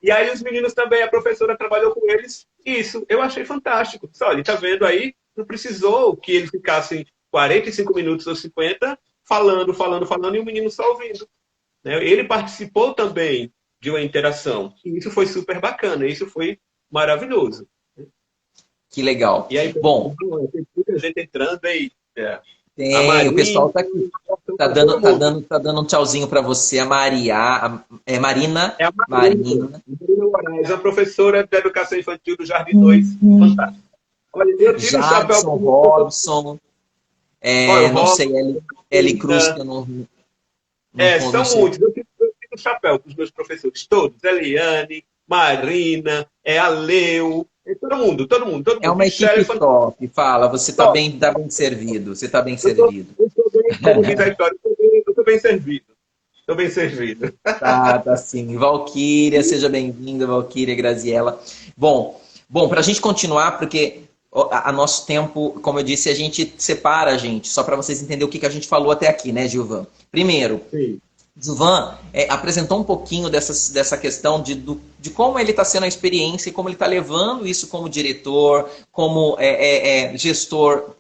E aí os meninos também, a professora trabalhou com eles. Isso, eu achei fantástico. Disse, olha, tá vendo aí? Não precisou que eles ficassem 45 minutos ou 50 falando, falando, falando, e o menino só ouvindo, né? Ele participou também de uma interação. E isso foi super bacana, isso foi maravilhoso. Que legal. E aí, Bom, tem muita gente entrando aí. A tem, o Maria, pessoal tá aqui. Tá dando um tchauzinho para você, a Marina. é a Marina. Marina Moraes, a professora de Educação Infantil do Jardim 2. Fantástico. Olha, eu tiro o chapéu Jadson, Robson, Olha, não sei, Eli Cruz, que eu não são sei. muitos. Eu tiro o chapéu para os meus professores, todos. Eliane, Marina, a Leu, todo mundo, todo mundo. Todo É mundo. uma Michele, equipe top. Fala, você tá bem servido. Você tá bem servido. eu tô bem, como diz a história, eu tô bem servido. Estou bem servido. Tá sim. Valquíria, seja bem-vinda, Valquíria, Graziela. Bom, para a gente continuar, porque a nosso tempo, como eu disse, a gente separa, gente, só para vocês entenderem o que a gente falou até aqui, né, Gilvan? Primeiro, Sim. Gilvan apresentou um pouquinho dessa questão de como ele está sendo a experiência e como ele está levando isso como diretor, como gestor,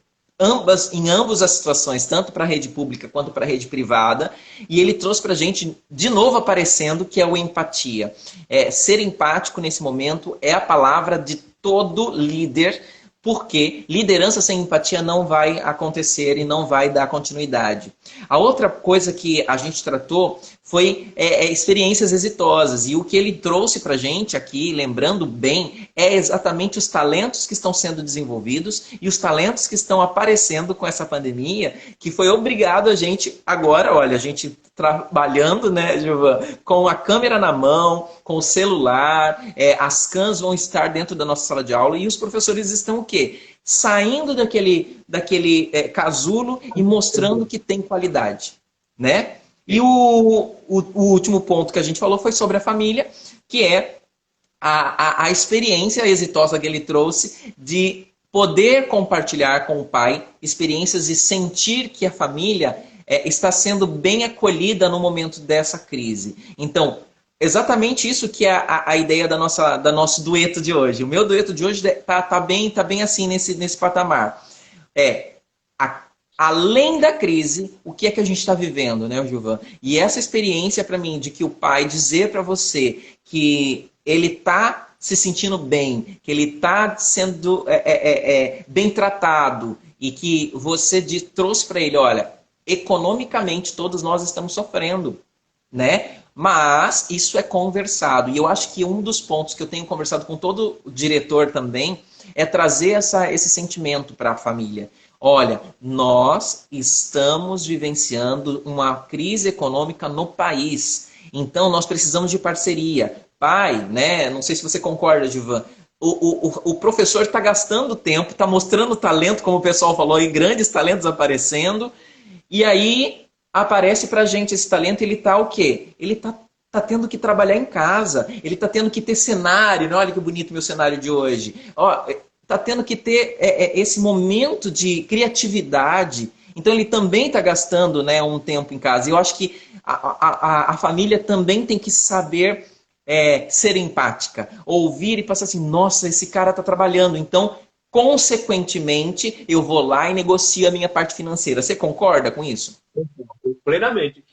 em ambas as situações, tanto para a rede pública quanto para a rede privada. E ele trouxe para a gente, de novo aparecendo, que é o empatia. Ser empático nesse momento é a palavra de todo líder, porque liderança sem empatia não vai acontecer e não vai dar continuidade. A outra coisa que a gente tratou foi experiências exitosas. E o que ele trouxe para a gente aqui, lembrando bem, é exatamente os talentos que estão sendo desenvolvidos e os talentos que estão aparecendo com essa pandemia, que foi obrigado a gente, agora, olha, a gente trabalhando, né, Gilvan, com a câmera na mão, com o celular, as cams vão estar dentro da nossa sala de aula e os professores estão o quê? Saindo daquele casulo e mostrando que tem qualidade, né? E o último ponto que a gente falou foi sobre a família, que é a experiência exitosa que ele trouxe de poder compartilhar com o pai experiências e sentir que a família está sendo bem acolhida no momento dessa crise. Então, exatamente isso que é a ideia da nosso dueto de hoje. O meu dueto de hoje tá bem assim nesse patamar. Além da crise, o que é que a gente está vivendo, né, Gilvan? E essa experiência para mim de que o pai dizer para você que ele está se sentindo bem, que ele está sendo bem tratado e que você trouxe para ele, olha, economicamente todos nós estamos sofrendo, né? Mas isso é conversado. E eu acho que um dos pontos que eu tenho conversado com todo o diretor também é trazer esse sentimento para a família. Olha, nós estamos vivenciando uma crise econômica no país. Então, nós precisamos de parceria. Pai, né? Não sei se você concorda, Gilvan. O professor está gastando tempo, está mostrando talento, como o pessoal falou, e grandes talentos aparecendo. E aí aparece pra gente esse talento, ele tá o quê? Ele tá tendo que trabalhar em casa, ele tá tendo que ter cenário, né? Olha que bonito meu cenário de hoje. Ó, tá tendo que ter esse momento de criatividade. Então ele também está gastando, né, um tempo em casa. E eu acho que a família também tem que saber ser empática, ouvir e passar assim, nossa, esse cara está trabalhando, então consequentemente, eu vou lá e negocio a minha parte financeira. Você concorda com isso? Plenamente.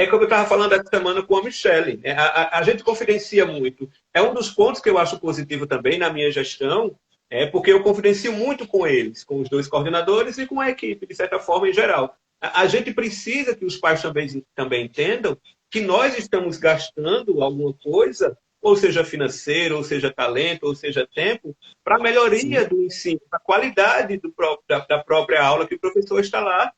Como eu estava falando essa semana com a Michelle. A gente confidencia muito. É um dos pontos que eu acho positivo também na minha gestão, porque eu confidencio muito com eles, com os dois coordenadores e com a equipe, de certa forma, em geral. A gente precisa que os pais também entendam que nós estamos gastando alguma coisa, ou seja financeiro, ou seja talento, ou seja tempo, para a melhoria do ensino, para a qualidade da própria aula que o professor está lá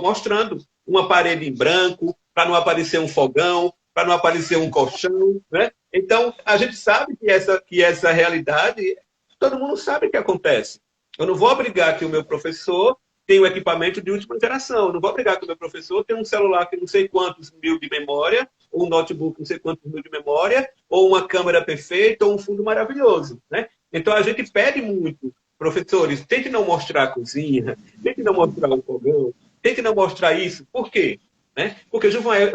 mostrando. Uma parede em branco, para não aparecer um fogão, para não aparecer um colchão, né? Então, a gente sabe que essa realidade, todo mundo sabe o que acontece. Eu não vou obrigar que o meu professor tem um equipamento de última geração. Eu não vou brigar com o meu professor, tem um celular que não sei quantos mil de memória, ou um notebook não sei quantos mil de memória, ou uma câmera perfeita, ou um fundo maravilhoso, né? Então a gente pede muito, professores, tente não mostrar a cozinha, tente não mostrar o fogão, tente não mostrar isso. Por quê? Né? Porque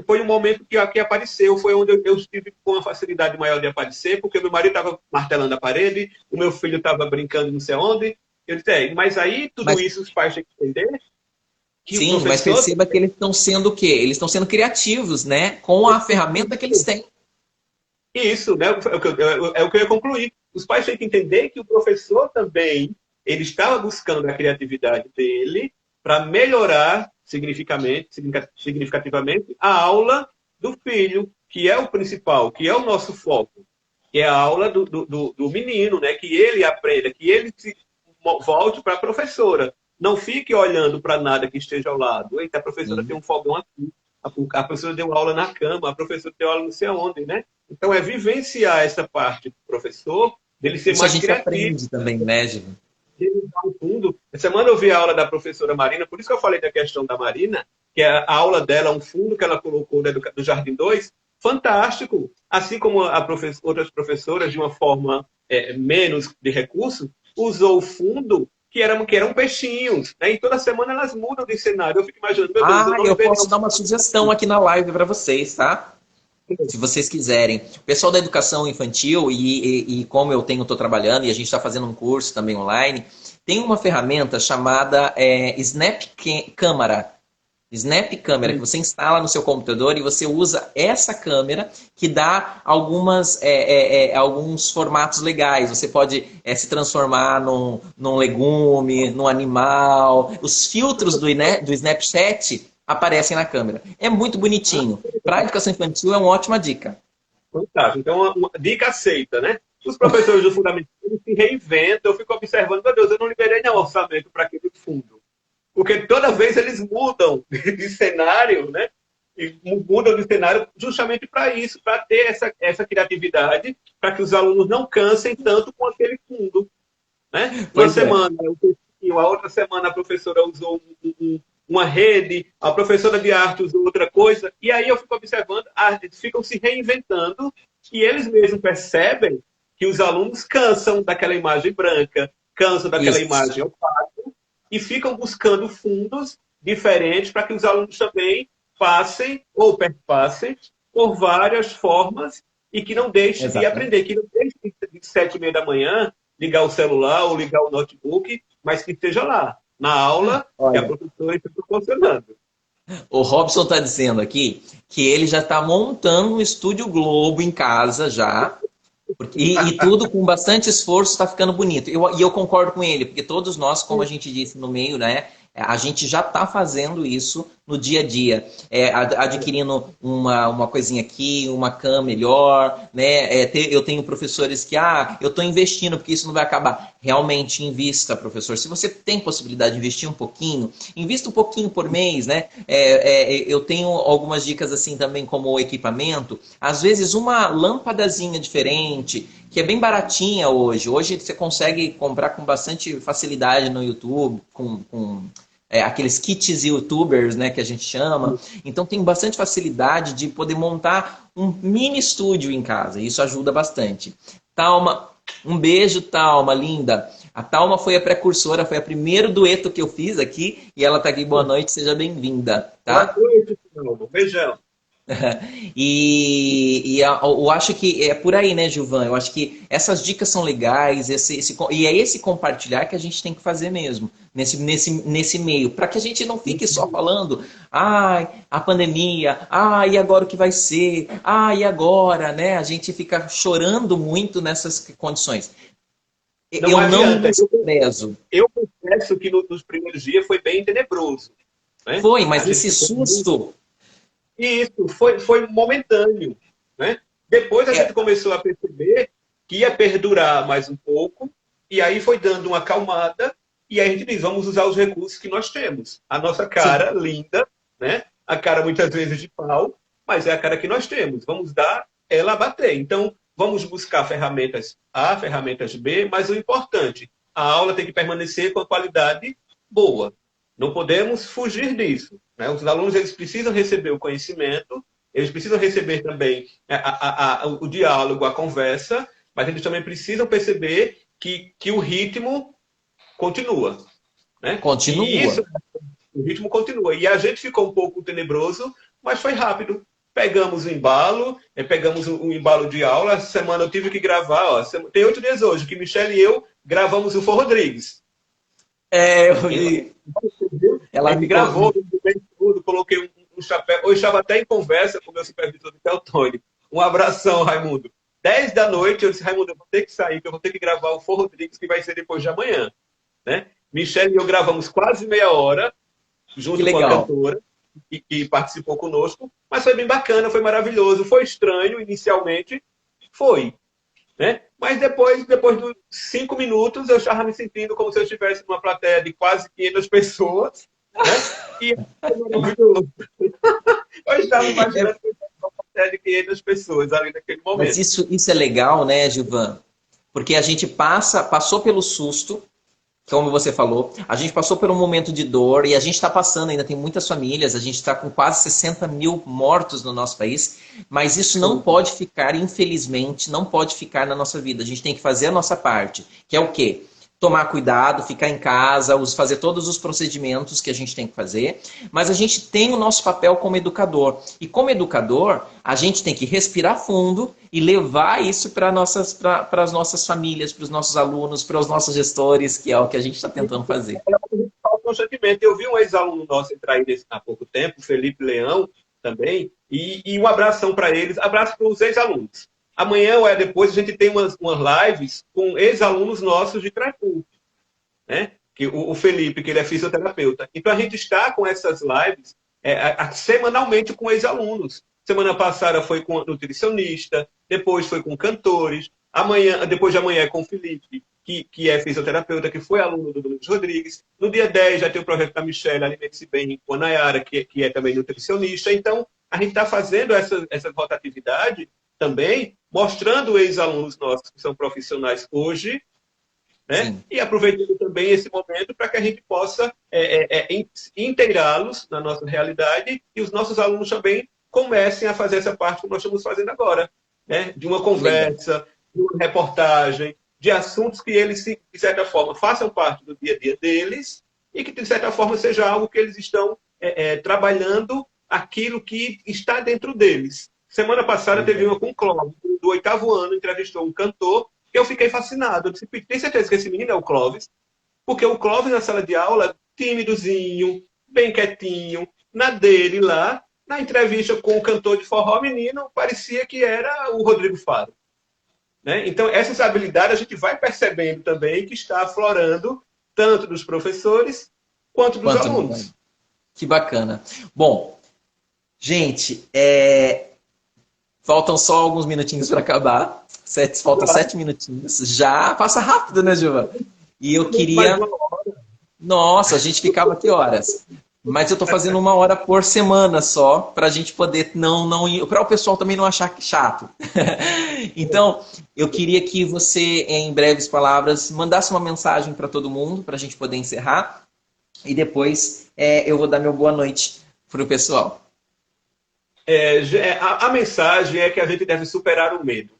foi um momento que apareceu, foi onde eu estive com uma facilidade maior de aparecer, porque meu marido estava martelando a parede, o meu filho estava brincando não sei onde. Eu disse, mas aí tudo isso os pais têm que entender que sim, o professor... mas perceba que eles estão sendo o quê? Eles estão sendo criativos, né? Com a ferramenta que eles têm. Isso, né? É o que eu ia concluir. Os pais têm que entender que o professor também, ele estava buscando a criatividade dele para melhorar significativamente a aula do filho, que é o principal, que é o nosso foco, que é a aula do menino, né? Que ele aprenda, que ele volte para a professora. Não fique olhando para nada que esteja ao lado. Eita, a professora tem um fogão aqui, a professora deu aula na cama, a professora deu aula não sei aonde, né? Então, é vivenciar essa parte do professor, dele ser Isso a mais gente criativo. aprende também, né, Giva? Dele dar um fundo. Essa semana eu vi a aula da professora Marina, por isso que eu falei da questão da Marina, que a aula dela, um fundo que ela colocou do Jardim 2, fantástico. Assim como outras professoras, de uma forma menos de recurso, usou o fundo que eram peixinhos. Né? E toda semana elas mudam de cenário. Eu fico imaginando, meu Deus, eu não Eu liberei posso dar uma sugestão aqui na live para vocês, tá? Se vocês quiserem. O pessoal da educação infantil, e como eu estou trabalhando, e a gente está fazendo um curso também online, tem uma ferramenta chamada Snap Câmara. Snap Câmera, que você instala no seu computador e você usa essa câmera que dá alguns formatos legais. Você pode se transformar num legume, num animal. Os filtros do Snapchat aparecem na câmera. É muito bonitinho. Para a educação infantil é uma ótima dica. Fantástico. Então, uma dica aceita, né? Os professores do Fundamental se reinventam. Eu fico observando, meu Deus, eu não liberei nenhum orçamento para aquele fundo. Porque toda vez eles mudam de cenário, né? E mudam de cenário justamente para isso, para ter essa criatividade, para que os alunos não cansem tanto com aquele fundo. Né? Uma semana, a outra semana a professora usou uma rede, a professora de arte usou outra coisa, e aí eu fico observando, eles ficam se reinventando e eles mesmos percebem que os alunos cansam daquela imagem branca, cansam daquela imagem opaca, e ficam buscando fundos diferentes para que os alunos também passem ou perpassem por várias formas e que não deixem de aprender, que não deixem de 7h30 da manhã ligar o celular ou ligar o notebook, mas que esteja lá, na aula, que a professora está proporcionando. O Robson está dizendo aqui que ele já está montando um estúdio Globo em casa já, e tudo com bastante esforço está ficando bonito. E eu concordo com ele, porque todos nós, como a gente disse no meio, né, a gente já está fazendo isso no dia a dia, adquirindo uma coisinha aqui, uma cama melhor, né? Eu tenho professores que, eu estou investindo porque isso não vai acabar. Realmente, invista, professor. Se você tem possibilidade de investir um pouquinho, invista um pouquinho por mês, né? Eu tenho algumas dicas assim também como equipamento. Às vezes uma lâmpadazinha diferente, que é bem baratinha hoje. Hoje você consegue comprar com bastante facilidade no YouTube, com aqueles kits youtubers, né, que a gente chama. Então tem bastante facilidade de poder montar um mini estúdio em casa. Isso ajuda bastante. Talma, um beijo, Talma, linda. A Talma foi a precursora, foi o primeiro dueto que eu fiz aqui e ela está aqui. Boa noite, seja bem-vinda. Tá? Boa noite, Talma. Beijão. Eu acho que é por aí, né, Gilvan? Eu acho que essas dicas são legais, e é esse compartilhar que a gente tem que fazer mesmo, nesse meio, para que a gente não fique só falando, a pandemia, e agora o que vai ser, e agora, né? A gente fica chorando muito nessas condições. Não adianta. Prezo. Eu confesso que nos primeiros dias foi bem tenebroso. Né? Foi, mas esse susto... Isso, foi momentâneo. Né? Depois a gente começou a perceber que ia perdurar mais um pouco, e aí foi dando uma acalmada, e aí a gente diz, vamos usar os recursos que nós temos. A nossa cara linda, né? A cara muitas vezes de pau, mas é a cara que nós temos. Vamos dar ela a bater. Então, vamos buscar ferramentas A, ferramentas B, mas o importante, a aula tem que permanecer com a qualidade boa. Não podemos fugir disso, né? Os alunos eles precisam receber o conhecimento, eles precisam receber também o diálogo, a conversa, mas eles também precisam perceber que o ritmo continua, né? E Continua. isso, o ritmo continua. E a gente ficou um pouco tenebroso, mas foi rápido. Pegamos o embalo, pegamos o embalo de aula. Essa semana eu tive que gravar, ó, tem 8 dias hoje, que Michelle e eu gravamos o For Rodrigues. Eu vi. A Ela gente me gravou convidou. tudo, coloquei um chapéu. Hoje estava até em conversa com o meu supervisor de Teotônio. Um abração, Raimundo. 10 da noite, eu disse, Raimundo, eu vou ter que sair, que eu vou ter que gravar o For Rodrigues, que vai ser depois de amanhã. Né? Michelle e eu gravamos quase meia hora, Que junto com a legal. cantora, que participou conosco, mas foi bem bacana, foi maravilhoso. Foi estranho inicialmente, foi. Né? Mas depois dos 5 minutos, eu estava me sentindo como se eu estivesse numa plateia de quase 500 pessoas, né? E foi maravilhoso. Eu estava imaginando que eu estava numa plateia de 500 pessoas ali naquele Mas momento. isso é legal, né, Gilvan? Porque a gente passou pelo susto, como você falou, a gente passou por um momento de dor e a gente está passando, ainda tem muitas famílias, a gente está com quase 60 mil mortos no nosso país, mas isso não pode ficar, infelizmente, não pode ficar na nossa vida. A gente tem que fazer a nossa parte, que é o quê? Tomar cuidado, ficar em casa, fazer todos os procedimentos que a gente tem que fazer, mas a gente tem o nosso papel como educador. E como educador, a gente tem que respirar fundo e levar isso para as nossas famílias, para os nossos alunos, para os nossos gestores, que é o que a gente está tentando fazer. Constantemente. Eu vi um ex-aluno nosso entrar aí há pouco tempo, Felipe Leão, também, e um abração para eles, abraço para os ex-alunos. Amanhã ou depois a gente tem umas lives com ex-alunos nossos de Cracú, né? Que o Felipe, que ele é fisioterapeuta. Então a gente está com essas lives semanalmente com ex-alunos. Semana passada foi com nutricionista, depois foi com cantores, amanhã, depois de amanhã é com o Felipe, que é fisioterapeuta, que foi aluno do Domingos Rodrigues. No dia 10 já tem o projeto da Michelle, Alimente-se Bem, com a Nayara, que é também nutricionista. Então, a gente está fazendo essa rotatividade também, mostrando ex-alunos nossos que são profissionais hoje, né? Sim, E aproveitando também esse momento para que a gente possa integrá-los na nossa realidade e os nossos alunos também comecem a fazer essa parte que nós estamos fazendo agora, né? De uma que legal. conversa, de uma reportagem, de assuntos que eles, de certa forma, façam parte do dia a dia deles e que, de certa forma, seja algo que eles estão trabalhando aquilo que está dentro deles. Semana passada teve uma com o Clóvis, do 8º ano, entrevistou um cantor. Eu fiquei fascinado. Eu disse, tem certeza que esse menino é o Clóvis? Porque o Clóvis na sala de aula, tímidozinho, bem quietinho, na dele lá, na entrevista com o cantor de forró menino, parecia que era o Rodrigo Faro. Né? Então, essas habilidades a gente vai percebendo também que está aflorando tanto dos professores quanto dos Quanto no... alunos. Que bacana. Bom, gente, faltam só alguns minutinhos para acabar. Faltam 7 minutinhos. Já passa rápido, né, Gilvan? E eu Mais queria. uma hora. Nossa, a gente ficava aqui horas. Mas eu tô fazendo 1 hora por semana só, para a gente poder para o pessoal também não achar chato. Então, eu queria que você, em breves palavras, mandasse uma mensagem para todo mundo, para a gente poder encerrar. E depois eu vou dar meu boa noite para o pessoal. A mensagem é que a gente deve superar o medo.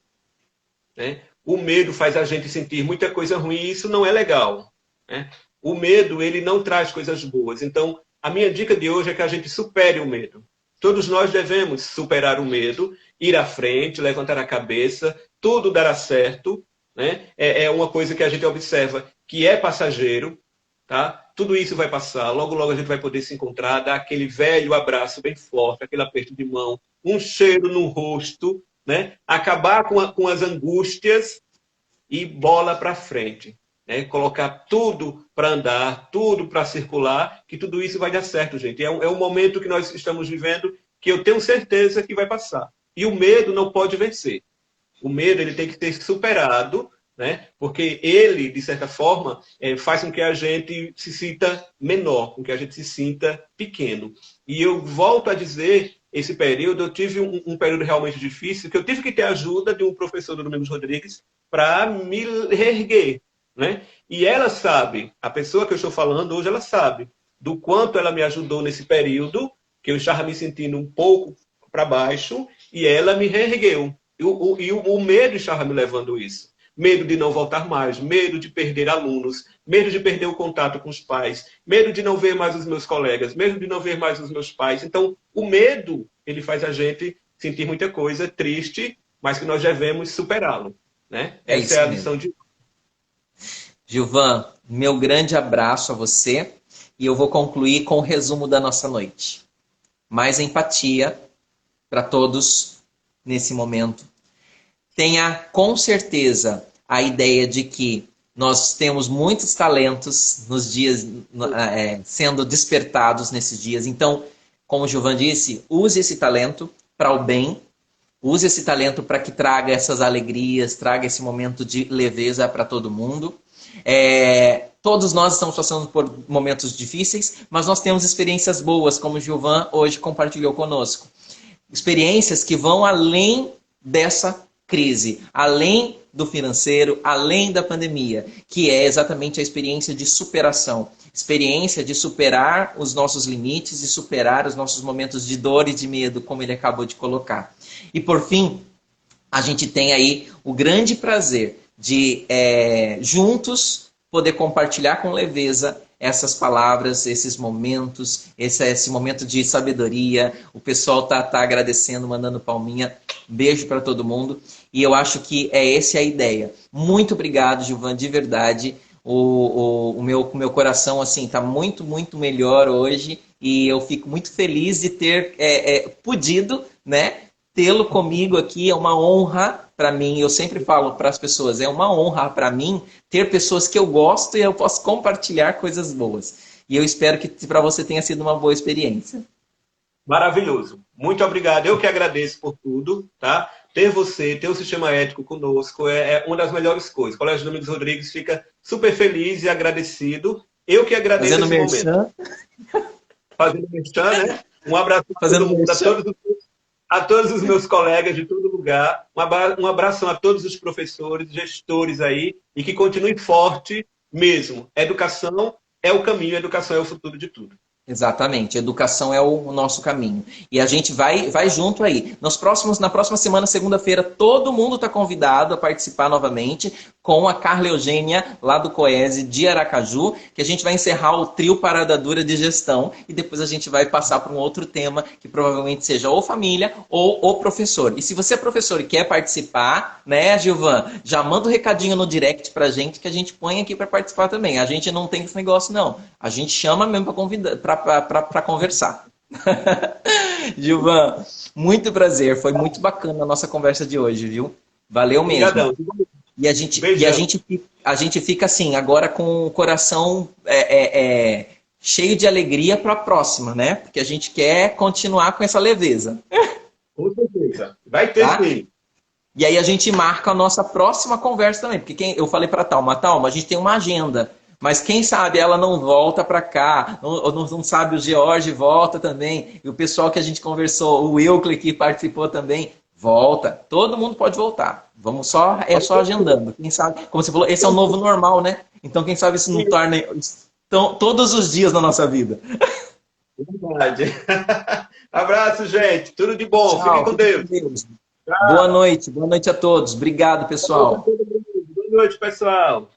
Né? O medo faz a gente sentir muita coisa ruim e isso não é legal. Né? O medo, ele não traz coisas boas. Então, a minha dica de hoje é que a gente supere o medo. Todos nós devemos superar o medo, ir à frente, levantar a cabeça, tudo dará certo. Né? É uma coisa que a gente observa que é passageiro, tá? Tudo isso vai passar, logo, logo a gente vai poder se encontrar, dar aquele velho abraço bem forte, aquele aperto de mão, um cheiro no rosto, né? Acabar com as angústias e bola para frente. Né? Colocar tudo para andar, tudo para circular, que tudo isso vai dar certo, gente. É um momento que nós estamos vivendo que eu tenho certeza que vai passar. E o medo não pode vencer. O medo ele tem que ser superado, né? Porque ele, de certa forma, faz com que a gente se sinta menor, com que a gente se sinta pequeno. E eu volto a dizer, esse período, eu tive um período realmente difícil, que eu tive que ter a ajuda de um professor do Domingos Rodrigues para me reerguer. Né? E ela sabe, a pessoa que eu estou falando hoje, ela sabe do quanto ela me ajudou nesse período, que eu estava me sentindo um pouco para baixo, e ela me reergueu. E o medo estava me levando a isso. Medo de não voltar mais, medo de perder alunos, medo de perder o contato com os pais, medo de não ver mais os meus colegas, medo de não ver mais os meus pais. Então, o medo, ele faz a gente sentir muita coisa triste, mas que nós devemos superá-lo, né? Essa é a lição de... Gilvan, meu grande abraço a você, e eu vou concluir com o resumo da nossa noite. Mais empatia para todos nesse momento. Tenha com certeza a ideia de que nós temos muitos talentos nos dias sendo despertados nesses dias. Então, como o Gilvan disse, use esse talento para o bem, use esse talento para que traga essas alegrias, traga esse momento de leveza para todo mundo. Todos nós estamos passando por momentos difíceis, mas nós temos experiências boas, como o Gilvan hoje compartilhou conosco. Experiências que vão além dessa crise, além do financeiro, além da pandemia, que é exatamente a experiência de superação. Experiência de superar os nossos limites e superar os nossos momentos de dor e de medo, como ele acabou de colocar. E por fim, a gente tem aí o grande prazer de juntos poder compartilhar com leveza essas palavras, esses momentos, esse momento de sabedoria. O pessoal tá agradecendo, mandando palminha. Beijo para todo mundo. E eu acho que essa é a ideia. Muito obrigado, Gilvan, de verdade. O meu coração assim tá muito, muito melhor hoje. E eu fico muito feliz de ter podido, né, tê-lo comigo aqui. É uma honra para mim. Eu sempre falo para as pessoas, é uma honra para mim ter pessoas que eu gosto e eu posso compartilhar coisas boas. E eu espero que para você tenha sido uma boa experiência. Maravilhoso. Muito obrigado. Eu que agradeço por tudo, tá? Ter você, ter o Sistema Ético conosco é uma das melhores coisas. O Colégio Domingos Rodrigues fica super feliz e agradecido. Eu que agradeço esse momento. Fazendo merchan, né? Um abraço para todo mundo, a todos os meus colegas de todo lugar. Um abração a todos os professores, gestores aí, e que continue forte mesmo. Educação é o caminho, educação é o futuro de tudo. Exatamente, educação é o nosso caminho. E a gente vai junto aí. Na próxima semana, segunda-feira, todo mundo está convidado a participar novamente com a Carla Eugênia, lá do Coese de Aracaju, que a gente vai encerrar o trio Parada Dura de Gestão e depois a gente vai passar para um outro tema que provavelmente seja ou família ou o professor. E se você é professor e quer participar, né, Gilvan, já manda um recadinho no direct pra gente que a gente põe aqui para participar também. A gente não tem esse negócio, não. A gente chama mesmo para convidar, para conversar. Gilvan, muito prazer. Foi muito bacana a nossa conversa de hoje, viu? Valeu mesmo. Obrigadão. E a gente fica assim, agora com o coração cheio de alegria para a próxima, né? Porque a gente quer continuar com essa leveza. Com certeza. Vai ter sim. E aí a gente marca a nossa próxima conversa também. Porque eu falei para a Thalma, a gente tem uma agenda. Mas quem sabe ela não volta para cá, não sabe o George volta também. E o pessoal que a gente conversou, o Euclid que participou também, volta. Todo mundo pode voltar. Vamos só agendando. Quem sabe, como você falou, esse é o novo normal, né? Então quem sabe isso não torna todos os dias na nossa vida. Verdade. Abraço, gente. Tudo de bom. Fiquem com Deus. Boa noite a todos. Obrigado, pessoal. Boa noite, pessoal.